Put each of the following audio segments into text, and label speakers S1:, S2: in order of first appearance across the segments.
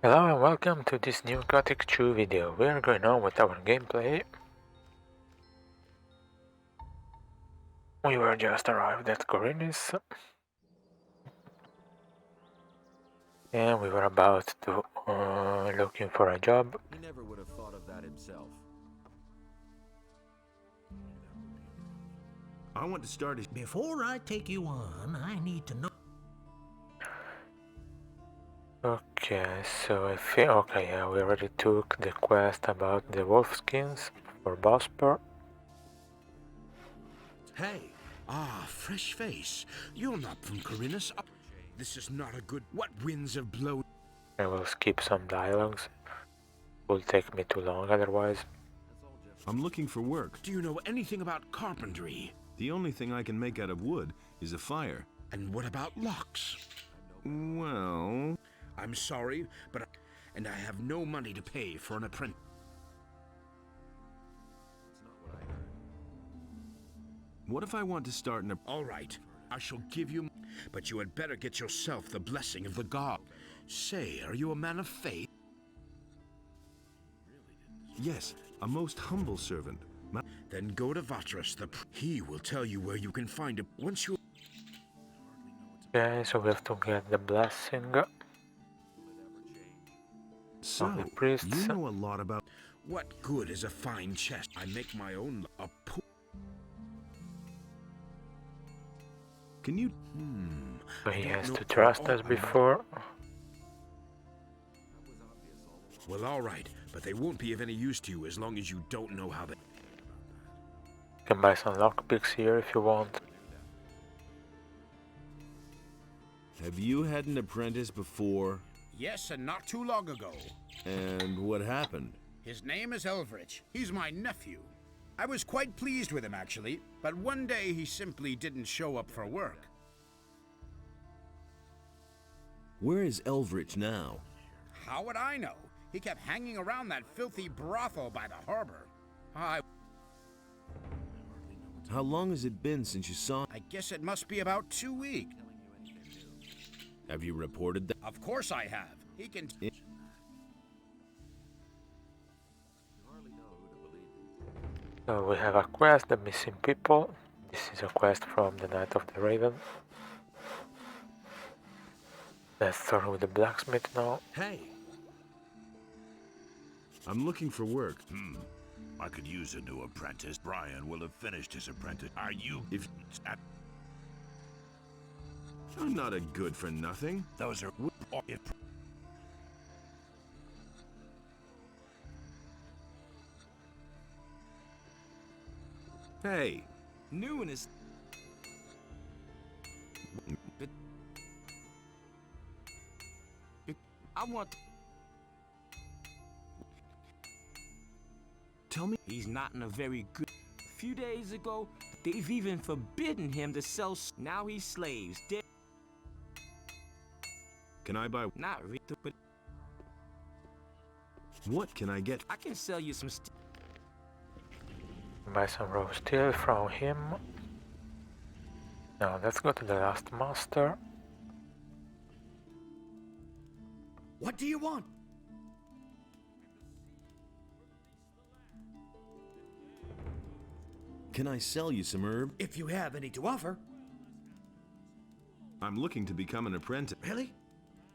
S1: Hello and welcome to this new Gothic 2 video. We are going on with our gameplay. We were just arrived at Khorinis and we were about to looking for a job.
S2: He never would have thought of that himself. I want to start his...
S3: Before I take you on, I need to know.
S1: Okay, so I think yeah, we already took the quest about the wolf skins for Bosper.
S4: Hey, fresh face. You're not from Khorinis. This is not a good... What winds have blown...
S1: I will skip some dialogues. Will take me too long otherwise.
S2: I'm looking for work.
S4: Do you know anything about carpentry?
S2: The only thing I can make out of wood is a fire.
S4: And what about locks?
S2: Well...
S4: I'm sorry, but... And I have no money to pay for an apprentice.
S2: What if I want to start an...
S4: All right, I shall give you... But you had better get yourself the blessing of the god. Say, are you a man of faith?
S2: Yes, a most humble servant.
S4: Then go to Vatras, he will tell you where you can find it once you...
S1: Okay, so we have to get the blessing.
S2: So,
S1: the priests.
S2: you know a lot about...
S4: What good is a fine chest? I make my own...
S2: Can you...
S1: So he has to trust us before.
S4: Well, all right, but they won't be of any use to you as long as you don't know how they...
S1: You can buy some lockpicks here if you want.
S2: Have you had an apprentice before?
S5: Yes, and not too long ago.
S2: And what happened?
S5: His name is Elvrich. He's my nephew. I was quite pleased with him, actually, but one day he simply didn't show up for work.
S2: Where is Elvrich now?
S5: How would I know? He kept hanging around that filthy brothel by the harbor.
S2: How long has it been since you saw...
S5: I guess it must be about 2 weeks.
S2: Have you reported that?
S5: Of course I have. He can...
S1: So we have a quest, the missing people. This is a quest from the Knight of the Raven. Let's start with the blacksmith now.
S4: Hey!
S2: I'm looking for work.
S6: I could use a new apprentice. Brian will have finished his apprentice. Are you...
S2: If... I'm not a good for nothing.
S6: Those are...
S2: Hey!
S7: New and is... I want...
S2: Tell me...
S7: He's not in a very good... A few days ago, they've even forbidden him to sell... Now he's slaves.
S2: Can I buy...
S7: Not really, but...
S2: What can I get?
S7: I can sell you some...
S1: Buy some raw steel from him. Now let's go to the last master.
S3: What do you want?
S2: Can I sell you some herb?
S3: If you have any to offer.
S2: I'm looking to become an apprentice.
S3: Really?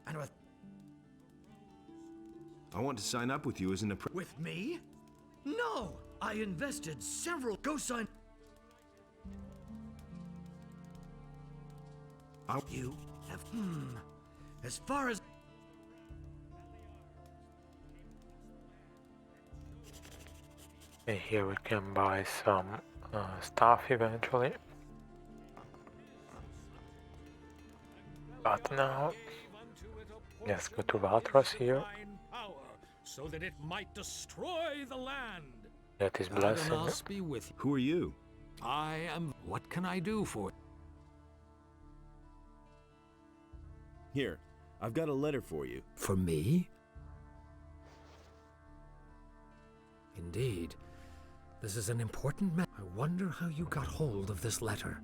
S3: And
S2: I want to sign up with you as an apprentice.
S3: with me? No! I invested several... Go sign... You have... As far as...
S1: And here we can buy some stuff eventually. But now, let's go to Vatras here.
S8: So that it might destroy the land.
S1: Get his blessing.
S8: Adanos be with you.
S2: Who are you?
S8: I am. What can I do for you?
S2: Here, I've got a letter for you.
S3: For me? Indeed. This is an important matter. I wonder how you got hold of this letter.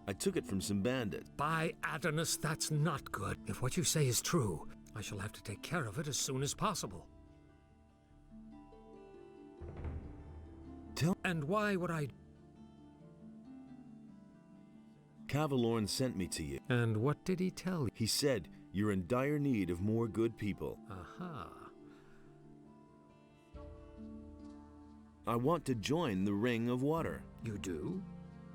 S2: I took it from some bandits.
S8: By Adonis, that's not good. If what you say is true, I shall have to take care of it as soon as possible. And why would I...
S2: Cavalorn sent me to you.
S8: And what did he tell you?
S2: He said you're in dire need of more good people.
S8: Aha.
S2: I want to join the Ring of Water.
S8: You do?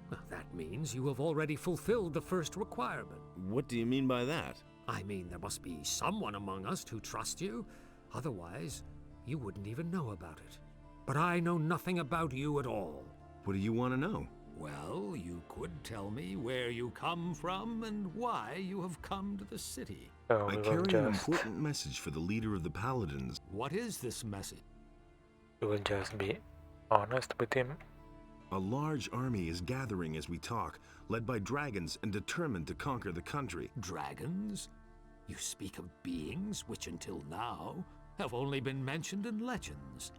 S8: Well, that means you have already fulfilled the first requirement.
S2: What do you mean by that?
S8: I mean, there must be someone among us who trusts you. Otherwise, you wouldn't even know about it. But I know nothing about you at all.
S2: What do you want to know?
S8: Well, you could tell me where you come from and why you have come to the city.
S1: So
S2: I
S1: we will
S2: carry an
S1: just...
S2: important message for the leader of the Paladins.
S8: What is this message?
S1: We will just be honest with him.
S2: A large army is gathering as we talk, led by dragons and determined to conquer the country.
S8: Dragons? You speak of beings which until now have only been mentioned in legends.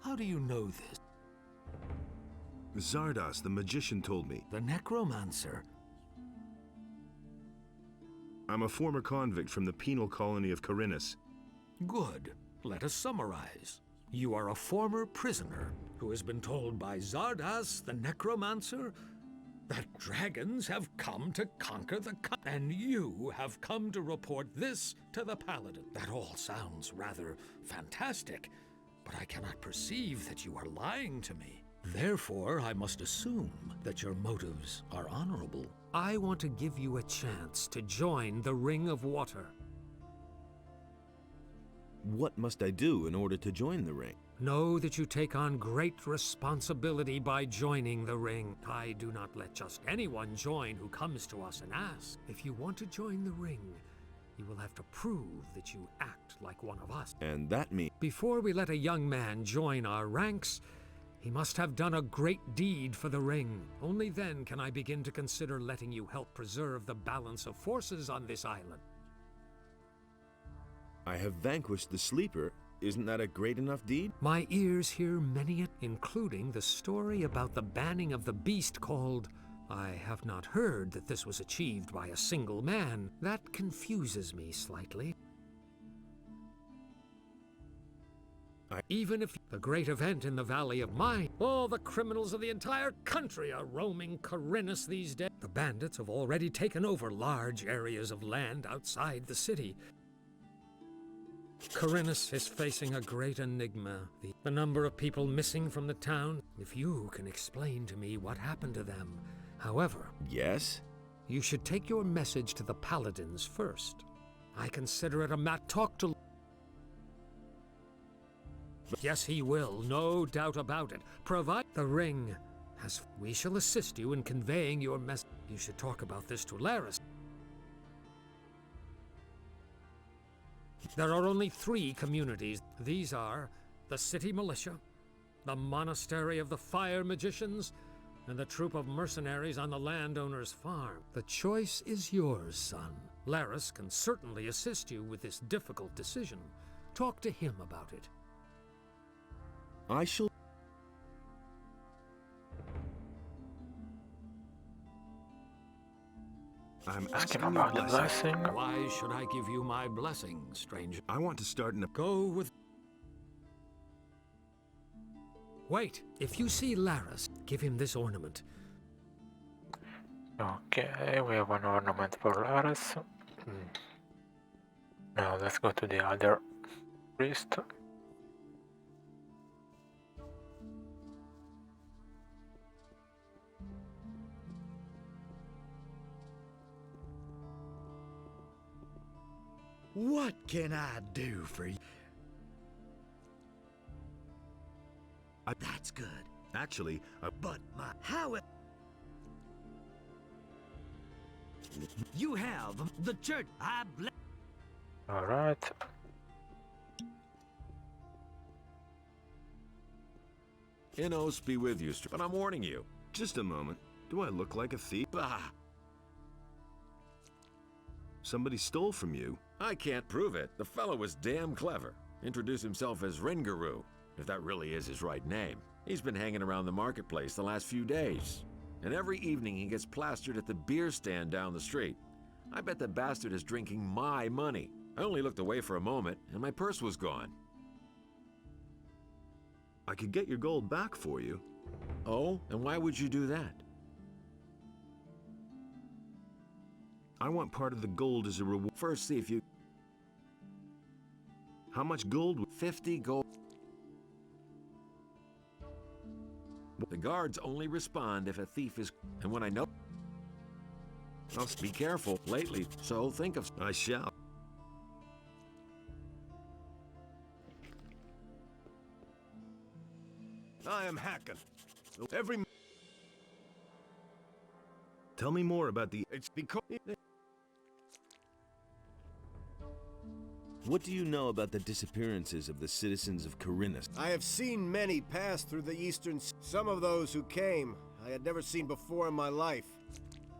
S8: How do you know this?
S2: Zardas, the magician, told me.
S8: The necromancer?
S2: I'm a former convict from the penal colony of Khorinis.
S8: Good. Let us summarize. You are a former prisoner who has been told by Zardas, the necromancer, that dragons have come to conquer the country, and you have come to report this to the paladin. That all sounds rather fantastic, but I cannot perceive that you are lying to me. Therefore, I must assume that your motives are honorable. I want to give you a chance to join the Ring of Water.
S2: What must I do in order to join the ring?
S8: Know that you take on great responsibility by joining the ring. I do not let just anyone join who comes to us and asks. If you want to join the ring, you will have to prove that you act like one of us.
S2: And that means...
S8: Before we let a young man join our ranks, he must have done a great deed for the ring. Only then can I begin to consider letting you help preserve the balance of forces on this island.
S2: I have vanquished the Sleeper. Isn't that a great enough deed?
S8: My ears hear many, including the story about the banning of the beast called... I have not heard that this was achieved by a single man. That confuses me slightly. Even if the great event in the Valley of Mine, all the criminals of the entire country are roaming Khorinis these days. The bandits have already taken over large areas of land outside the city. Khorinis is facing a great enigma. The number of people missing from the town. If you can explain to me what happened to them. However,
S2: yes?
S8: You should take your message to the paladins first. I consider it a talk to... Yes, he will, no doubt about it. Provide the ring. We shall assist you in conveying your message. You should talk about this to Lares. There are only 3 communities. These are the City Militia, the Monastery of the Fire Magicians, and the troop of mercenaries on the landowner's farm. The choice is yours, son. Lares can certainly assist you with this difficult decision. Talk to him about it.
S2: I shall... I'm asking
S1: about the
S2: blessing.
S1: blessing.
S8: Why should I give you my blessing, stranger?
S2: I want to start in a...
S8: Go with... Wait, if you see Lares, give him this ornament.
S1: Okay, we have an ornament for Lares. Now let's go to the other priest.
S3: What can I do for you? That's good.
S2: Actually,
S3: But how... You have the church. I bless...
S1: Alright.
S2: Inos be with you, but I'm warning you. Just a moment. Do I look like a thief?
S3: Bah.
S2: Somebody stole from you?
S9: I can't prove it. The fellow was damn clever. Introduced himself as Ringaru, if that really is his right name. He's been hanging around the marketplace the last few days. And every evening he gets plastered at the beer stand down the street. I bet the bastard is drinking my money. I only looked away for a moment, and my purse was gone.
S2: I could get your gold back for you.
S9: Oh? And why would you do that?
S2: I want part of the gold as a reward.
S9: First, see if you...
S2: How much gold?
S9: 50 gold. The guards only respond if a thief is... And when I know... I'll be careful lately, so think of...
S2: I shall.
S10: I am hacking. Every...
S2: Tell me more about the...
S10: It's because...
S11: What do you know about the disappearances of the citizens of Khorinis?
S10: I have seen many pass through the eastern... Some of those who came, I had never seen before in my life.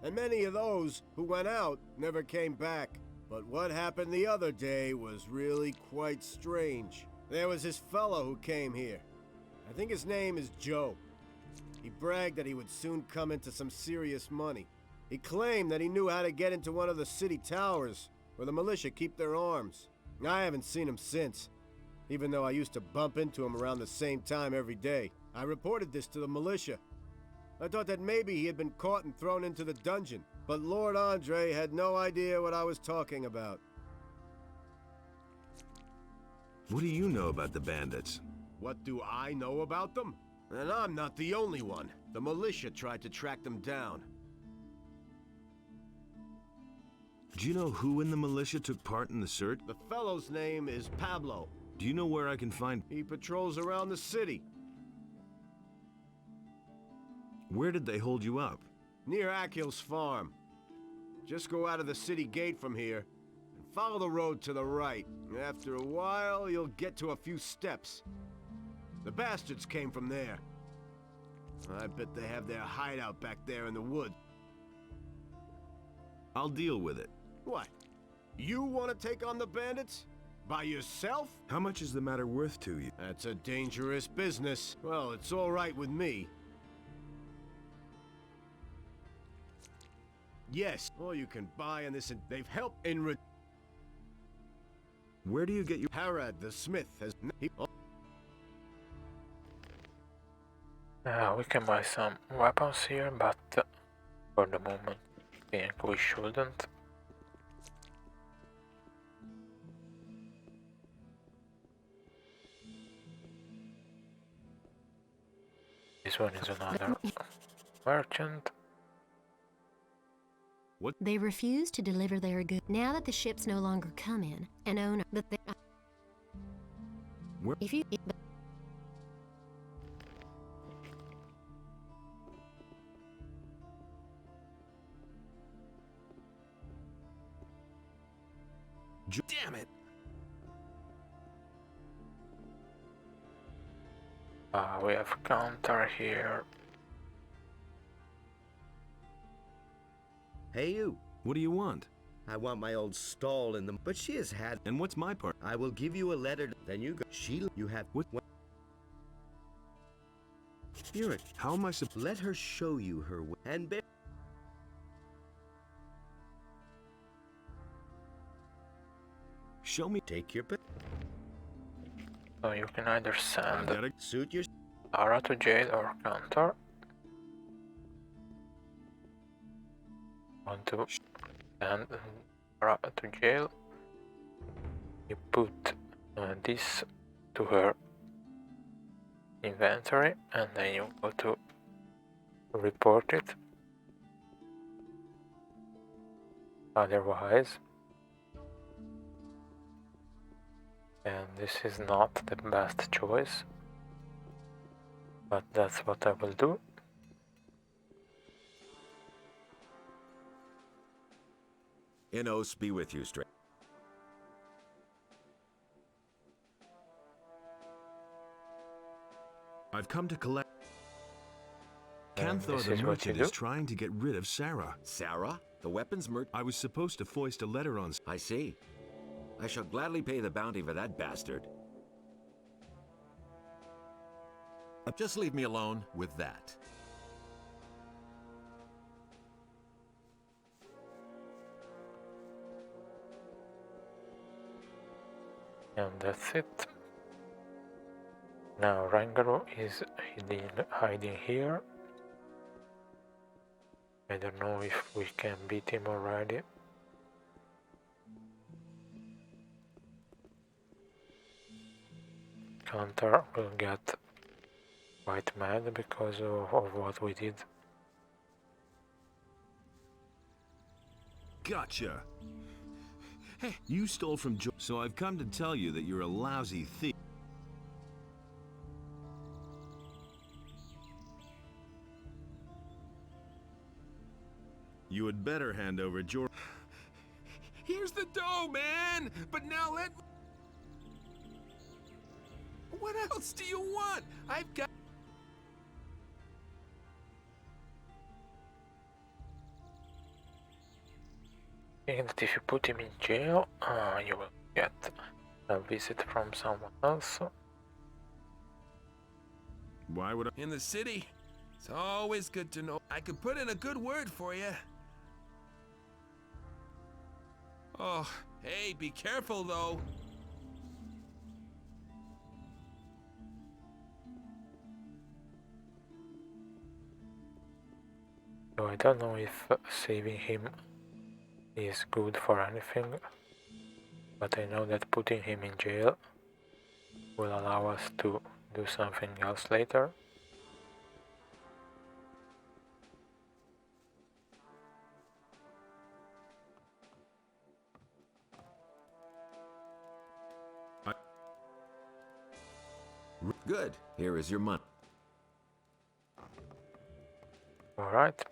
S10: And many of those who went out never came back. But what happened the other day was really quite strange. There was this fellow who came here. I think his name is Joe. He bragged that he would soon come into some serious money. He claimed that he knew how to get into one of the city towers, where the militia keep their arms. I haven't seen him since, even though I used to bump into him around the same time every day. I reported this to the militia. I thought that maybe he had been caught and thrown into the dungeon, but Lord Andre had no idea what I was talking about.
S2: What do you know about the bandits?
S10: What do I know about them? And I'm not the only one. The militia tried to track them down.
S2: Do you know who in the militia took part in the search?
S10: The fellow's name is Pablo.
S2: Do you know where I can find...
S10: He patrols around the city.
S2: Where did they hold you up?
S10: Near Akil's farm. Just go out of the city gate from here, and follow the road to the right. After a while, you'll get to a few steps. The bastards came from there. I bet they have their hideout back there in the woods.
S2: I'll deal with it.
S10: What? You want to take on the bandits? By yourself?
S2: How much is the matter worth to you?
S10: That's a dangerous business. Well, it's all right with me. Yes, all you can buy in this, and they've helped in
S2: Where do you get your...
S10: Harad the smith has...
S1: We can buy some weapons here, but for the moment, I think we shouldn't. This one is another merchant.
S2: What?
S12: They refuse to deliver their goods. Now that the ships no longer come in, an owner that they...
S2: Where?
S12: If you...
S2: Damn it!
S1: We have counter here.
S10: Hey you!
S2: What do you want?
S10: I want my old stall in the... But she has had...
S2: And what's my part?
S10: I will give you a letter, then you go... You have...
S2: What?
S10: Spirit.
S2: How am I supposed...
S10: Let her show you her way. And bear...
S2: Show me...
S10: Take your pick.
S1: So you can either send
S10: Suit your...
S1: Ara to jail or counter. Want to send Ara to jail. You put this to her inventory and then you go to report it. Otherwise, and this is not the best choice, but that's what I will do.
S9: Inos be with you, straight.
S2: I've come to collect...
S1: And
S2: Canthor
S1: this
S2: the
S1: is what you
S2: merchant
S1: do?
S2: is trying to get rid of Sarah.
S9: Sarah? The weapons merchant?
S2: I was supposed to foist a letter on...
S9: I see. I shall gladly pay the bounty for that bastard. Just leave me alone with that.
S1: And that's it. Now Rangaru is hiding here. I don't know if we can beat him already. Counter will get quite mad because of what we did.
S2: Gotcha! Hey, you stole from Joe, so I've come to tell you that you're a lousy thief. You had better hand over George.
S4: Here's the dough, man! But now let me... What else do you want? I've got...
S1: And that if you put him in jail, you will get a visit from someone else.
S2: Why would I?
S4: In the city, it's always good to know. I could put in a good word for you. Oh, hey, be careful though.
S1: So I don't know if saving him is good for anything, but I know that putting him in jail will allow us to do something else later.
S9: Good. Here is your money.
S1: Alright.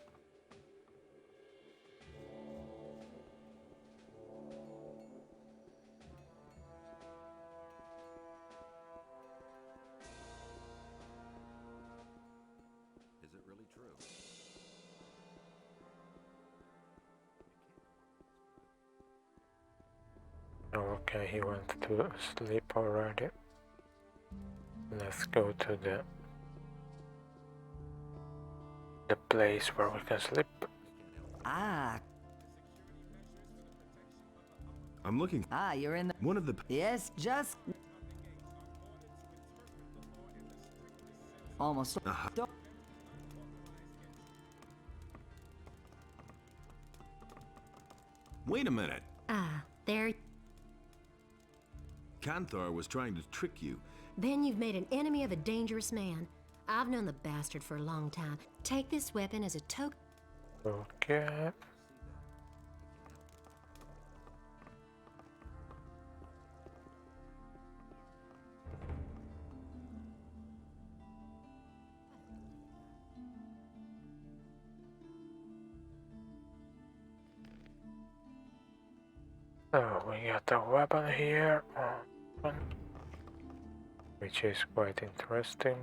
S9: Is it really true?
S1: Okay, he went to sleep already. Let's go to the place where we can sleep.
S13: Ah.
S2: I'm looking.
S13: Ah, you're in the...
S2: One of the...
S13: Yes, just... Almost...
S2: Wait a minute.
S12: Ah, there...
S2: Kanthar was trying to trick you.
S12: Then you've made an enemy of a dangerous man. I've known the bastard for a long time. Take this weapon as a token.
S1: Okay. So we got a weapon here, which is quite interesting.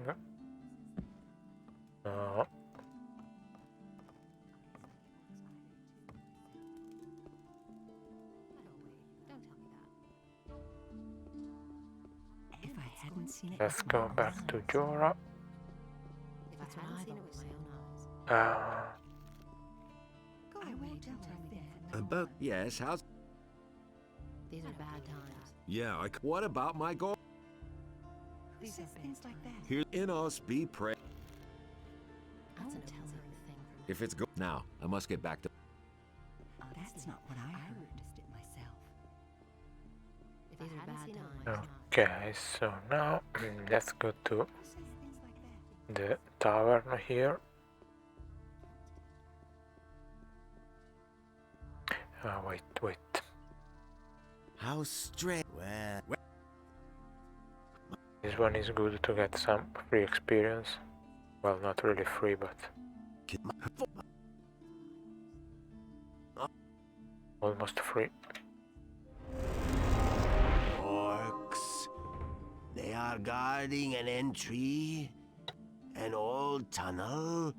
S13: If I hadn't seen it...
S1: Let's go back to Jorah.
S12: That's what I thought with my own eyes.
S13: Go away, don't tell me that.
S2: About...
S9: Yes, how's...
S12: These are bad times.
S2: Yeah,
S9: What about my goal?
S13: Who says things like that?
S2: Here...
S9: In us be pray.
S12: I won't tell her anything from
S9: If it's go... Now, I must get back to...
S13: That's not what I heard. It myself.
S12: if these are bad times.
S1: Okay, so now let's go to the tavern here. Wait.
S10: How strange. Well,
S1: This one is good to get some free experience. Well, not really free, but almost free.
S10: orcs. They are guarding an entry, an old tunnel,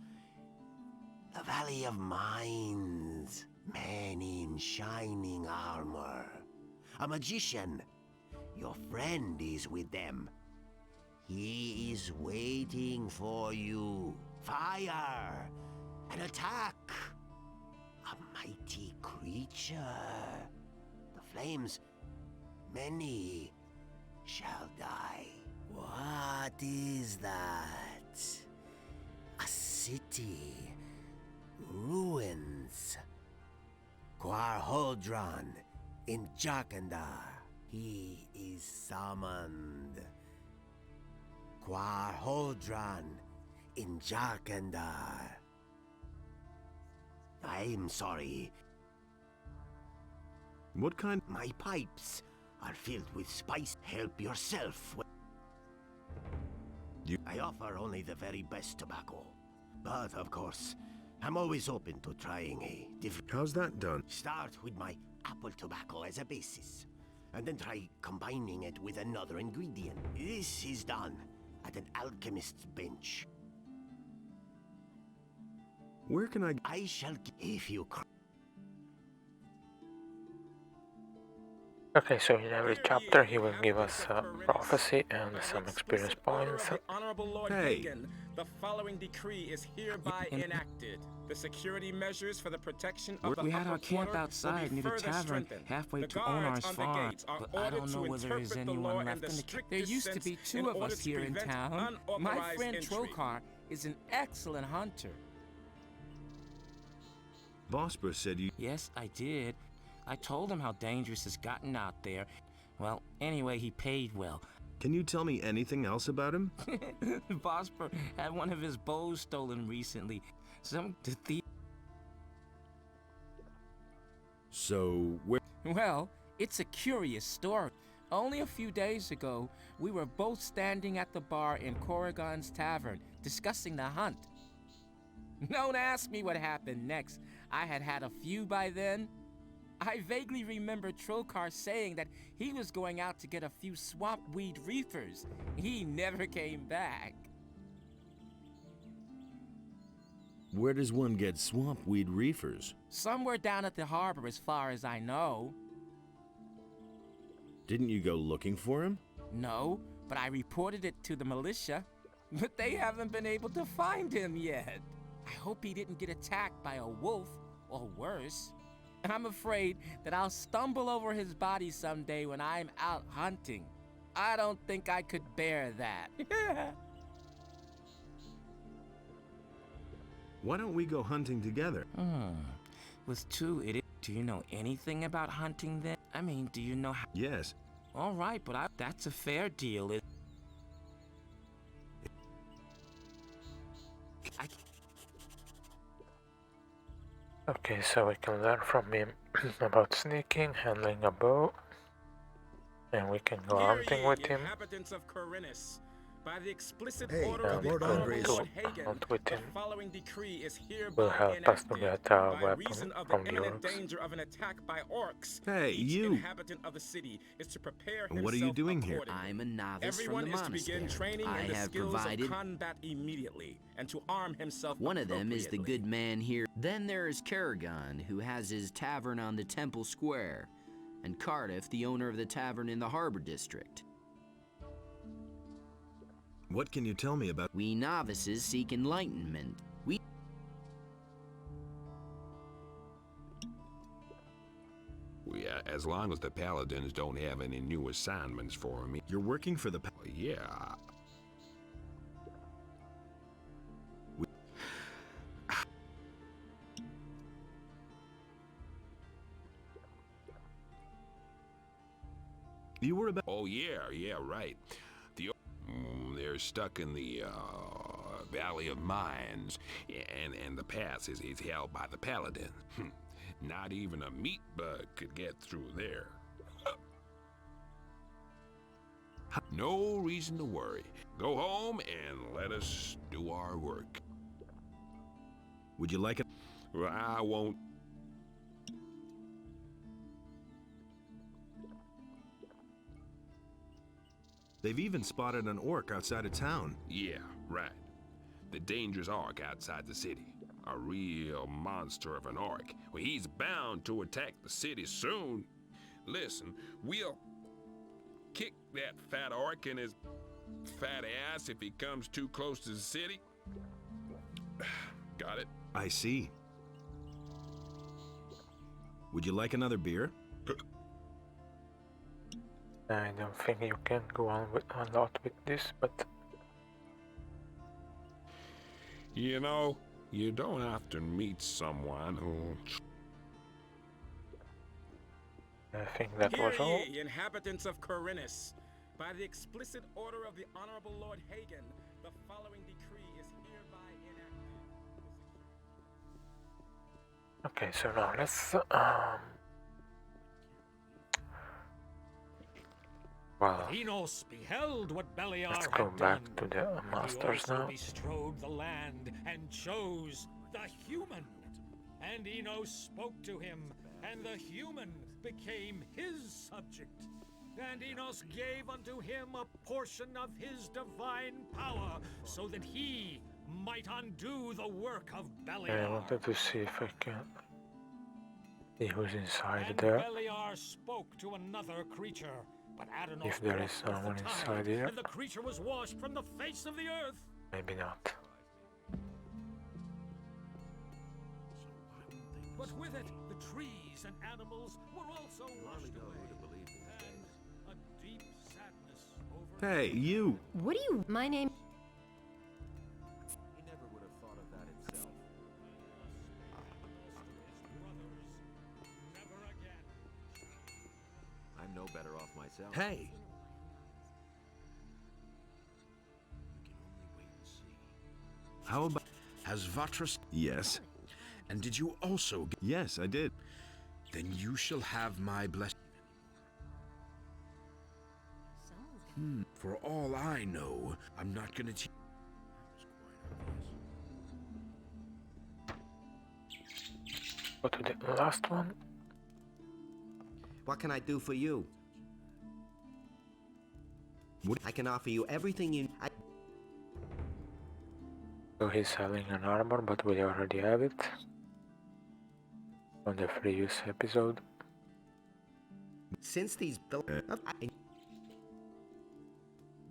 S10: the Valley of Mines. Men in shining armor. A magician. Your friend is with them. He is waiting for you. Fire! An attack! A mighty creature. The flames, many. shall die. What is that? A city. Ruins. Quarholdron in Jakandar. He is summoned. Quarholdron in Jakandar. I'm sorry.
S2: What kind?
S10: My pipes are filled with spice. Help yourself. I offer only the very best tobacco. But, of course, I'm always open to trying a different...
S2: How's that done?
S10: Start with my apple tobacco as a basis, and then try combining it with another ingredient. This is done at an alchemist's bench.
S2: Where can I...
S10: I shall... If you...
S1: Okay, so in every chapter he will give us a prophecy and some experience points.
S7: Honorable Lord Hagen, the following decree is hereby enacted. The security measures for the protection of the We had our camp quarter outside near the tavern, halfway to Onar's farm, but I don't know whether there's anyone left in the camp. There used to be two of us here in town. My friend Trokar is an excellent hunter.
S2: Vosper said you...
S7: Yes, I did. I told him how dangerous it's gotten out there. Well, anyway, he paid well.
S2: Can you tell me anything else about him?
S7: Vosper had one of his bows stolen recently. Some thief.
S2: So, where...
S7: Well, it's a curious story. Only a few days ago, we were both standing at the bar in Corrigan's tavern, discussing the hunt. Don't ask me what happened next. I had had a few by then. I vaguely remember Trokar saying that he was going out to get a few swamp weed reefers. He never came back.
S11: Where does one get swamp weed reefers?
S7: Somewhere down at the harbor, as far as I know.
S11: Didn't you go looking for him?
S7: No, but I reported it to the militia. But they haven't been able to find him yet. I hope he didn't get attacked by a wolf, or worse. I'm afraid that I'll stumble over his body someday when I'm out hunting. I don't think I could bear that.
S2: Why don't we go hunting together?
S7: With two idiots. Do you know anything about hunting then? I mean, do you know how?
S2: Yes.
S7: All right, but that's a fair deal.
S1: Okay, so we can learn from him about sneaking, handling a bow, and we can go hunting with him.
S7: Inhabitants of Khorinis, by the explicit
S1: And
S7: order of the
S1: going
S7: Honorable
S1: to
S7: Lord Hagen,
S1: hunt with him
S7: the following decree is
S1: will
S7: hereby
S1: help us to
S7: enacted.
S1: get a
S7: By
S1: weapon
S7: reason of
S1: from
S7: the
S1: the
S7: imminent
S1: orcs.
S7: danger of an attack by orcs,
S2: Hey,
S7: each
S2: you!
S7: inhabitant of the city is to prepare himself
S2: What are you doing here?
S7: accordingly.
S14: I'm a novice
S7: Everyone
S14: from the
S7: is to begin
S14: monastery.
S7: training
S14: I
S7: in the
S14: have
S7: skills
S14: provided...
S7: of combat immediately, and to arm himself
S14: One of them is the
S7: appropriately.
S14: good man here. Then there is Kerrigan, who has his tavern on the Temple Square, and Cardiff, the owner of the tavern in the Harbor District.
S2: What can you tell me about...
S14: We novices seek enlightenment.
S4: As long as the paladins don't have any new assignments for me.
S2: You're working for the...
S4: Yeah.
S2: You were about...
S4: Oh, yeah, right. They're stuck in the Valley of Mines, and the pass is held by the paladin. Not even a meat bug could get through there. No reason to worry. Go home and let us do our work.
S2: Would you like it?
S4: Well, I won't.
S2: They've even spotted an orc outside of town.
S4: Yeah, right. The dangerous orc outside the city. A real monster of an orc. Well, he's bound to attack the city soon. Listen, we'll kick that fat orc in his fat ass if he comes too close to the city. Got it?
S2: I see. Would you like another beer?
S1: I don't think you can go on with a lot with this, but
S4: You know, you don't often meet someone who...
S1: I think that
S15: Hear
S1: was all.
S15: ye, inhabitants of Khorinis. By the explicit order of the Honorable Lord Hagen, the following decree is hereby enacted.
S1: Okay, so now let's well,
S8: Enos beheld what Beliar
S1: let's
S8: had
S1: go back
S8: done.
S1: to the masters
S8: he also
S1: now.
S8: bestrode the land and chose the human. And Enos spoke to him, and the human became his subject. And Enos gave unto him a portion of his divine power, so that he might undo the work of Beliar.
S1: I wanted to see if I can see who's inside
S8: And
S1: there.
S8: Beliar spoke to another creature, but Adonos
S1: If there is
S8: walked with
S1: someone
S8: the tide,
S1: inside here.
S8: and the creature was washed from the face of the earth.
S1: Maybe not.
S8: But with it, the trees and animals were also washed away. And a deep sadness over...
S2: Hey, you!
S12: What do you... My name...
S9: He never would have thought of that himself.
S8: Never again.
S9: I'm no better off myself.
S2: Hey! How about...
S5: Has Vatras...
S2: Yes.
S5: And did you also...
S2: Yes, I did.
S5: Then you shall have my blessing. For all I know, I'm not gonna teach...
S1: Go to the last one.
S16: What can I do for you?
S2: What?
S16: I can offer you everything you...
S1: So he's selling an armor, but we already have it on the previous episode.
S16: Since these...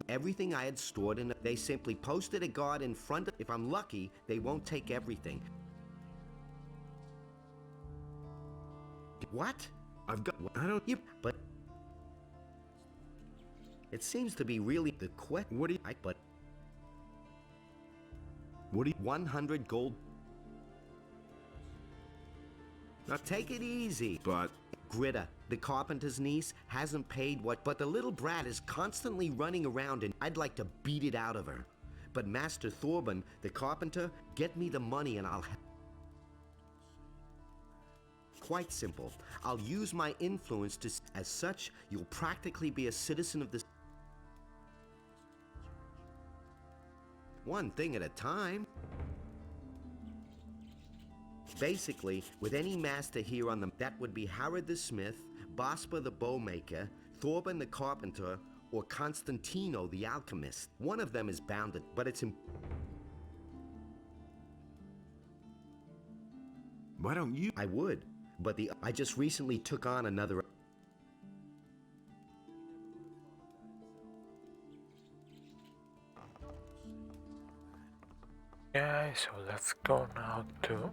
S16: Everything I had stored in... They simply posted a guard in front of... If I'm lucky, they won't take everything. What?
S2: I've got... I don't...
S16: Yep, but... It seems to be really the
S2: What do you...
S16: but...
S2: What do you...
S16: 100 gold... Now take it easy.
S2: But...
S16: Gritta, the carpenter's niece, hasn't paid what... But the little brat is constantly running around and I'd like to beat it out of her. But Master Thorben, the carpenter, get me the money and I'll... Quite simple. I'll use my influence to... As such, you'll practically be a citizen of the... One thing at a time. Basically, with any master here on the... That would be Harrod the smith, Bospa the bowmaker, Thorben the carpenter, or Constantino the alchemist. One of them is bounded, but it's...
S2: Why don't you...
S16: I would, but I just recently took on another...
S1: Okay, so let's go now to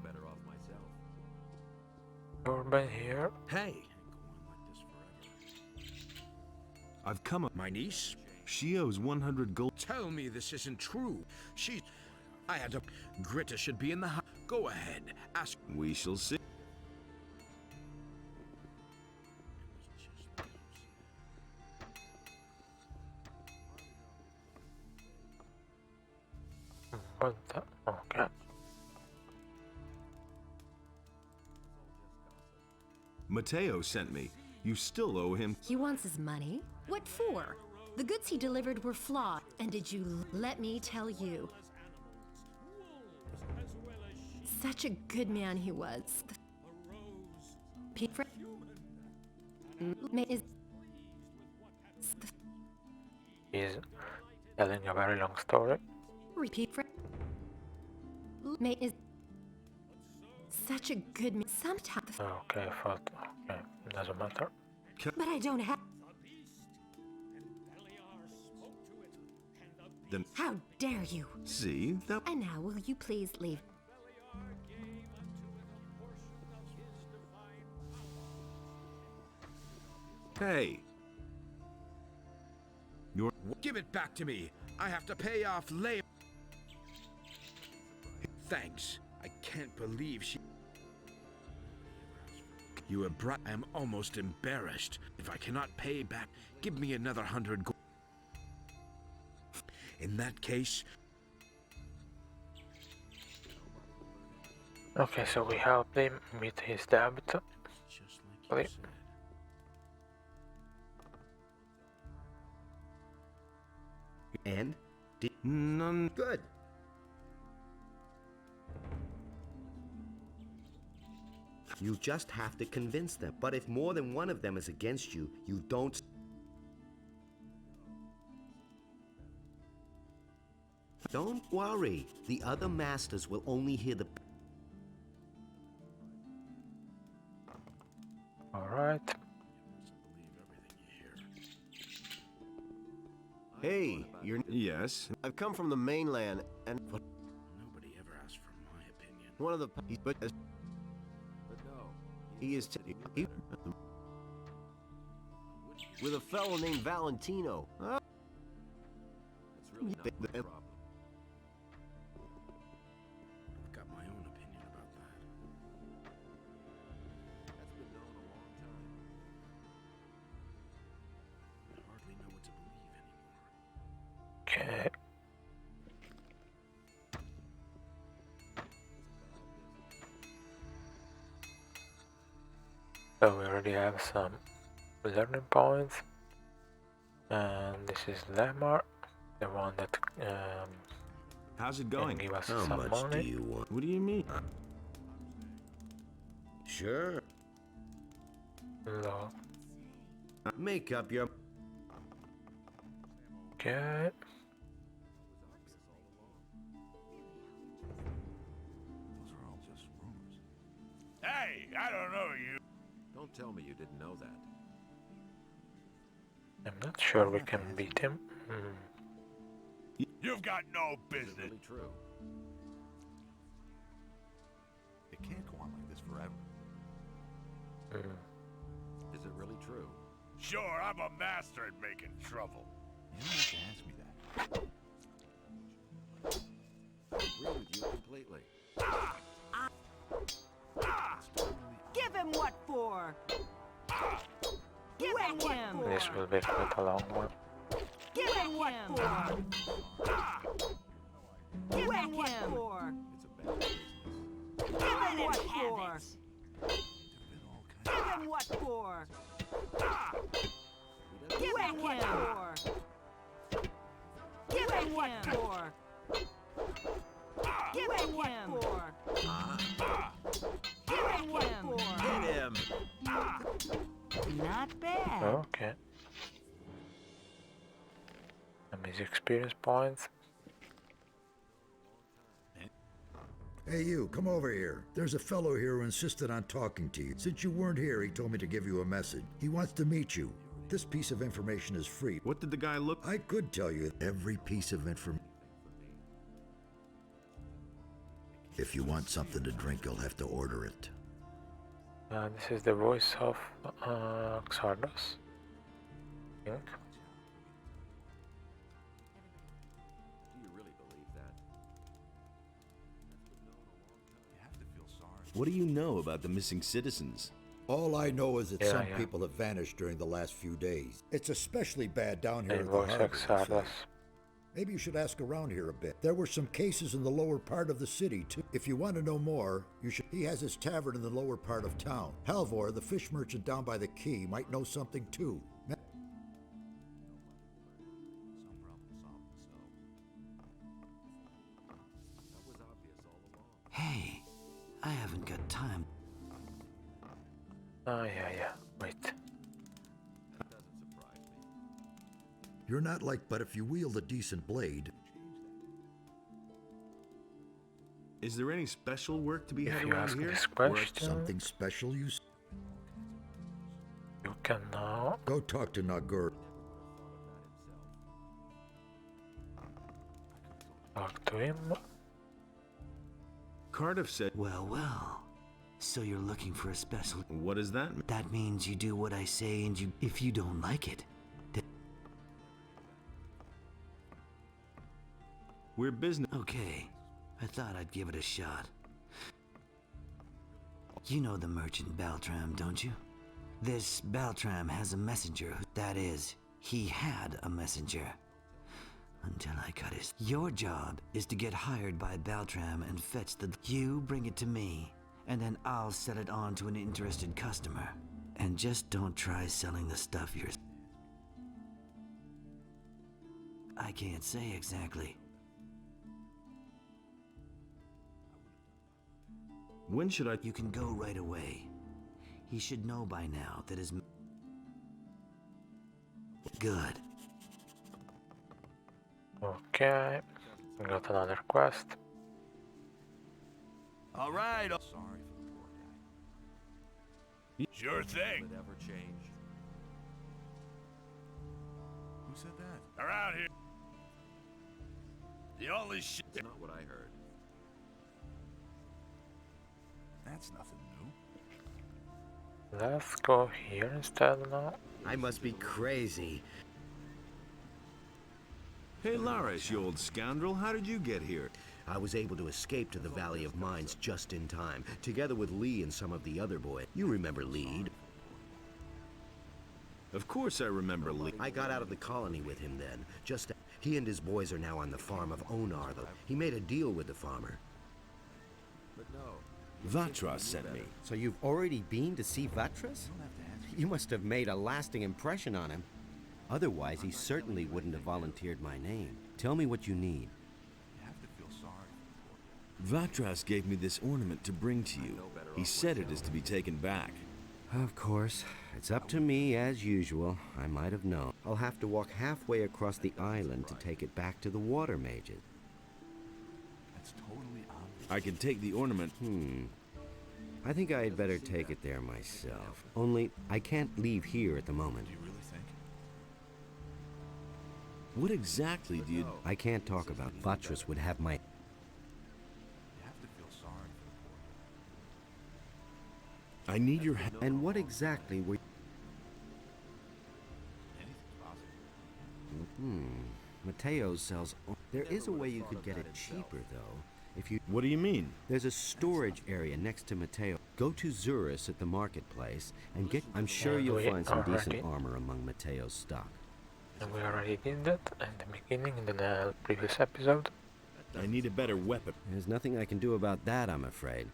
S1: Urban here.
S5: Hey!
S2: I've come up...
S5: My niece?
S2: She owes 100 gold...
S5: Tell me this isn't true. I had to... Gritta should be in the house. Go ahead, ask...
S2: We shall see.
S1: Okay.
S2: Mateo sent me. You still owe him...
S12: He wants his money? What for? The goods he delivered were flawed. And did you let me tell you? Such a good man he was.
S1: He's telling a very long story.
S12: Repeat for is such a good man. Sometimes.
S1: Okay, I thought. Okay, doesn't matter.
S12: But I don't have.
S2: Then.
S12: How dare you?
S2: See that?
S12: And now, will you please leave?
S2: Hey.
S5: Give it back to me. I have to pay off labor. Thanks. I can't believe she... You I am almost embarrassed. If I cannot pay back, give me another 100 gold. In that case...
S1: Okay, so we helped him with his debt.
S16: And? None. Good. You just have to convince them. But if more than one of them is against you, you don't... Don't worry. The other masters will only hear the...
S1: Alright.
S10: Hey, you're...
S2: Yes?
S10: I've come from the mainland, and...
S5: Nobody ever asked for my opinion.
S10: One of the... But
S9: no.
S10: He is... With a fellow named Valentino.
S9: That's really not my problem.
S5: I've got my own opinion about that.
S9: That's been known a long time.
S5: I hardly know what to believe anymore.
S1: Okay. So we already have some learning points, and this is Lamar, the one that
S2: how's it going?
S1: can give us
S16: How
S1: some
S16: much
S1: money.
S16: do you want?
S2: What do you mean?
S16: Sure.
S1: No.
S16: Make up your...
S1: Okay.
S6: Those are all just rumors.
S4: Hey, I don't know you.
S9: Don't tell me you didn't know that.
S1: I'm not sure we can beat him.
S4: You've got no
S9: Is it
S4: business.
S9: really true?
S6: It can't go on like this forever.
S9: Is it really true?
S4: Sure, I'm a master at making trouble.
S6: You don't have to ask me that.
S9: I agree with you completely.
S13: Give him what for? Give him him.
S1: This will be quite a long one.
S13: Give him what for? Give him what for?
S9: It's a bad business.
S13: Give him what for? Give him what for? Give him what for? Give him what for? Give him what for? Give him what for?
S9: Hit him!
S13: Not bad.
S1: Okay. And his experience points.
S17: Hey you, come over here. There's a fellow here who insisted on talking to you. Since you weren't here, he told me to give you a message. He wants to meet you. This piece of information is free.
S2: What did the guy look...
S17: I could tell you every piece of information. If you want something to drink, you'll have to order it.
S1: This is the voice of Xardas. I think.
S9: Do you really believe that?
S6: You have to feel sorry.
S11: What do you know about the missing citizens?
S17: All I know is that
S1: Yeah,
S17: some
S1: yeah.
S17: people have vanished during the last few days. It's especially bad down here
S1: And
S17: at the
S1: voice of
S17: harbor. they say.
S1: Xardas.
S17: Maybe you should ask around here a bit. There were some cases in the lower part of the city, too. If you want to know more, you should... He has his tavern in the lower part of town. Halvor, the fish merchant down by the quay, might know something, too.
S6: Some problems solve themselves.
S9: That was obvious all along.
S3: Hey, I haven't got time.
S1: Oh, yeah. Wait.
S9: That doesn't surprise me.
S17: You're not like, but if you wield a decent blade...
S2: Is there any special work to be
S1: If
S2: had
S1: you
S2: around
S1: ask
S2: here?
S1: this
S17: Or
S1: question,
S17: something special, you
S1: can now
S17: go talk to Nagur.
S1: talk to him.
S2: Cardiff said...
S3: Well. So you're looking for a special...
S2: What does that mean?
S3: That means you do what I say, and if you don't like it,
S11: We're business.
S18: Okay, I thought I'd give it a shot. You know the merchant Baltram, don't you? This Baltram has a messenger. That is, he had a messenger. Until I cut his... Your job is to get hired by Baltram and fetch the... You bring it to me, and then I'll sell it on to an interested customer. And just don't try selling the stuff yourself. I can't say exactly.
S11: When should I...
S18: You can go right away. He should know by now that his... Good.
S1: Okay, got another quest.
S6: All right. Sorry for the poor guy. Sure thing.
S9: Will it ever change?
S6: Who said that? Around here. The only shit.
S9: That's not what I heard.
S6: That's nothing new.
S1: Let's go here instead now.
S16: I must be crazy.
S11: Hey, Lares, you old scoundrel, how did you get here?
S16: I was able to escape to the Valley of Mines just in time, together with Lee and some of the other boys. You remember Lee?
S11: Of course I remember Lee.
S16: I got out of the colony with him then. He and his boys are now on the farm of Onar, though. He made a deal with the farmer.
S9: But no.
S11: Vatras sent me.
S16: So you've already been to see Vatras? You must have made a lasting impression on him. Otherwise, he certainly wouldn't have volunteered my name. Tell me what you need.
S6: You have to feel sorry.
S11: Vatras gave me this ornament to bring to you. He said it is to be taken back.
S16: Of course. It's up to me, as usual. I might have known. I'll have to walk halfway across the island to take it back to the water mages.
S6: That's totally obvious.
S11: I can take the ornament.
S16: I think I'd better take it there myself. Only, I can't leave here at the moment.
S6: Do you really think?
S11: What exactly do you...
S16: I can't talk about. Vatras would have my...
S6: You have to feel sorry for the poor guy.
S11: I need your...
S16: And what exactly were...
S6: Anything's possible.
S16: Mateo sells... There is a way you could get it cheaper, though. If you...
S11: What do you mean?
S16: There's a storage area next to Mateo. Go to Zurus at the marketplace and get... I'm sure you'll find some decent armor among Mateo's stock.
S1: And we already did that at the beginning in the previous episode.
S11: I need a better weapon.
S16: There's nothing I can do about that, I'm afraid.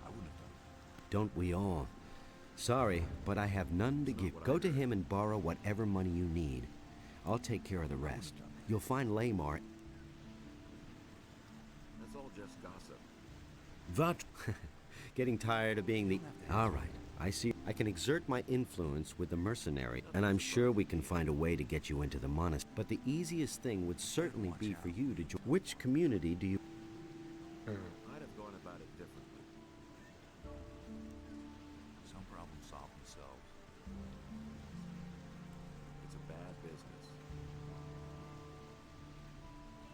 S6: I wouldn't have done
S16: Don't we all? Sorry, but I have none to give. Go to him and borrow whatever money you need. I'll take care of the rest. You'll find Lamar.
S9: That's all just gossip.
S11: Vat...
S16: Getting tired of being the... All right, I see. I can exert my influence with the mercenary, and I'm sure we can find a way to get you into the monastery. But the easiest thing would certainly be for you to join. Which community do you...
S9: I'd have gone about it differently.
S6: Some problems solve themselves.
S9: It's a bad business.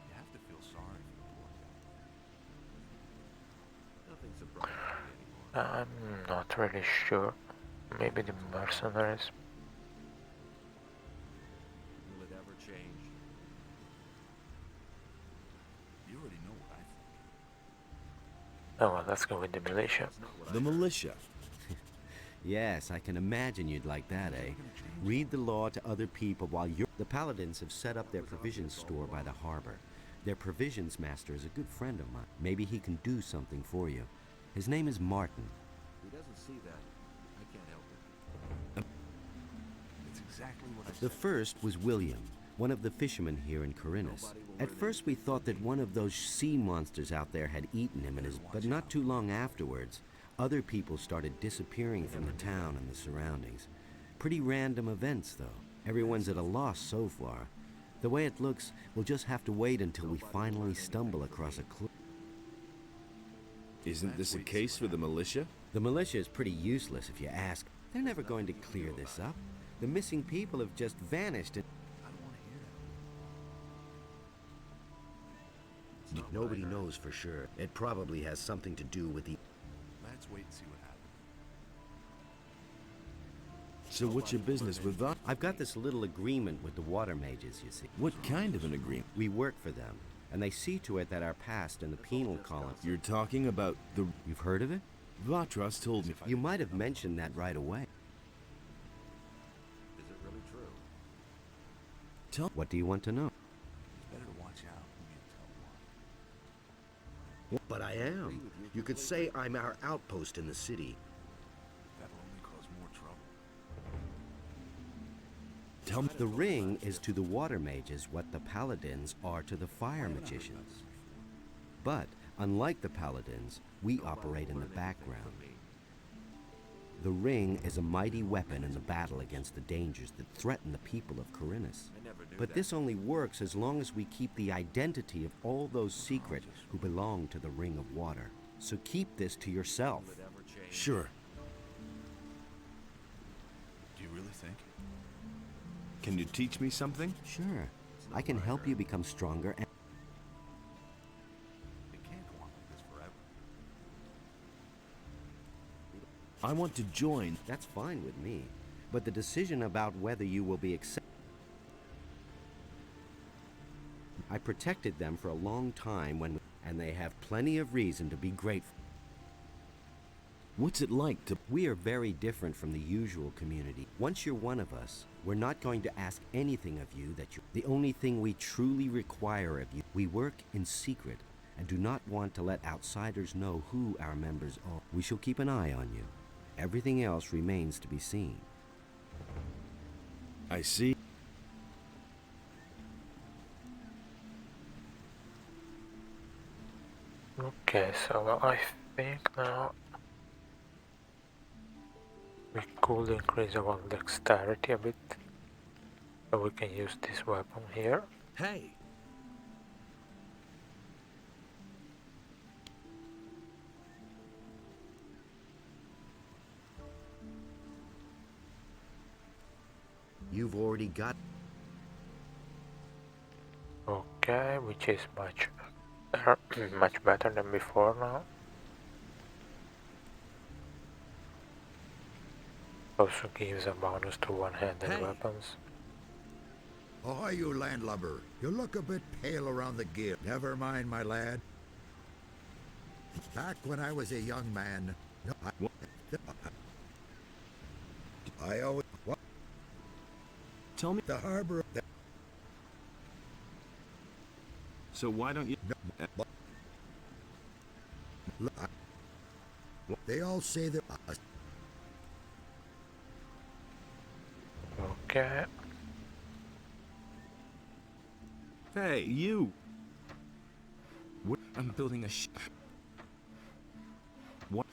S6: You have to feel sorry for the poor guy.
S9: Nothing surprising me anymore.
S1: I'm not really sure. Maybe the mercenaries.
S9: Will it ever change?
S6: You already know what I think.
S1: Oh well, let's go with the militia.
S11: The militia.
S16: Yes, I can imagine you'd like that, eh? Read the law to other people while you're... The Paladins have set up their provisions store by the harbor. Their provisions master is a good friend of mine. Maybe he can do something for you. His name is Martin.
S9: He doesn't see that. I can't help it.
S6: It's exactly what I said.
S16: The first was William, one of the fishermen here in Khorinis. At first we thought that one of those sea monsters out there had eaten him, but not too long afterwards, other people started disappearing from the town and the surroundings. Pretty random events, though. Everyone's at a loss so far. The way it looks, we'll just have to wait until we finally stumble across a clue.
S11: Isn't this a case for the militia?
S16: The militia is pretty useless if you ask. They're never going to clear this up. The missing people have just vanished.
S6: I don't want to hear that.
S16: Nobody knows for sure. It probably has something to do with the...
S6: Let's wait and see what happens.
S11: So what's your business with that?
S16: I've got this little agreement with the water mages, you see.
S11: What kind of an agreement?
S16: We work for them. and they see to it that our past in the penal colony.
S11: You're talking about the...
S16: You've heard of it?
S11: Vatras told me.
S16: You might have mentioned that right away.
S9: Is it really true?
S16: Tell. What do you want to know?
S6: It's better to watch out when you tell one.
S16: But I am. You could say I'm our outpost in the city.
S6: That'll only cause more trouble.
S16: Tell me. The ring is to the water mages what the paladins are to the fire magicians. But, unlike the paladins, we operate in the background. The ring is a mighty weapon in the battle against the dangers that threaten the people of Khorinis. But this only works as long as we keep the identity of all those secret who belong to the Ring of Water. So keep this to yourself.
S11: Sure.
S6: Do you really think?
S11: Can you teach me something?
S16: Sure. I can help you become stronger and...
S6: It can't go on like this forever.
S11: I want to join.
S16: That's fine with me. But the decision about whether you will be accepted... I protected them for a long time and they have plenty of reason to be grateful.
S11: What's it like to...
S16: We are very different from the usual community. Once you're one of us, we're not going to ask anything of you that you... The only thing we truly require of you, we work in secret and do not want to let outsiders know who our members are. We shall keep an eye on you. Everything else remains to be seen.
S11: I see.
S1: Okay, so I think now we could increase our dexterity a bit, so we can use this weapon here.
S11: Hey!
S16: You've already got...
S1: Okay, which is much better than before now. Also gives a bonus to one-handed weapons.
S17: Oh, you landlubber. You look a bit pale around the gill. Never mind, my lad. Back when I was a young man, I always... What?
S11: Tell me...
S17: The harbor...
S11: So why don't you...
S17: They all say that...
S1: Okay.
S11: Hey, you!
S15: I'm building a
S11: What?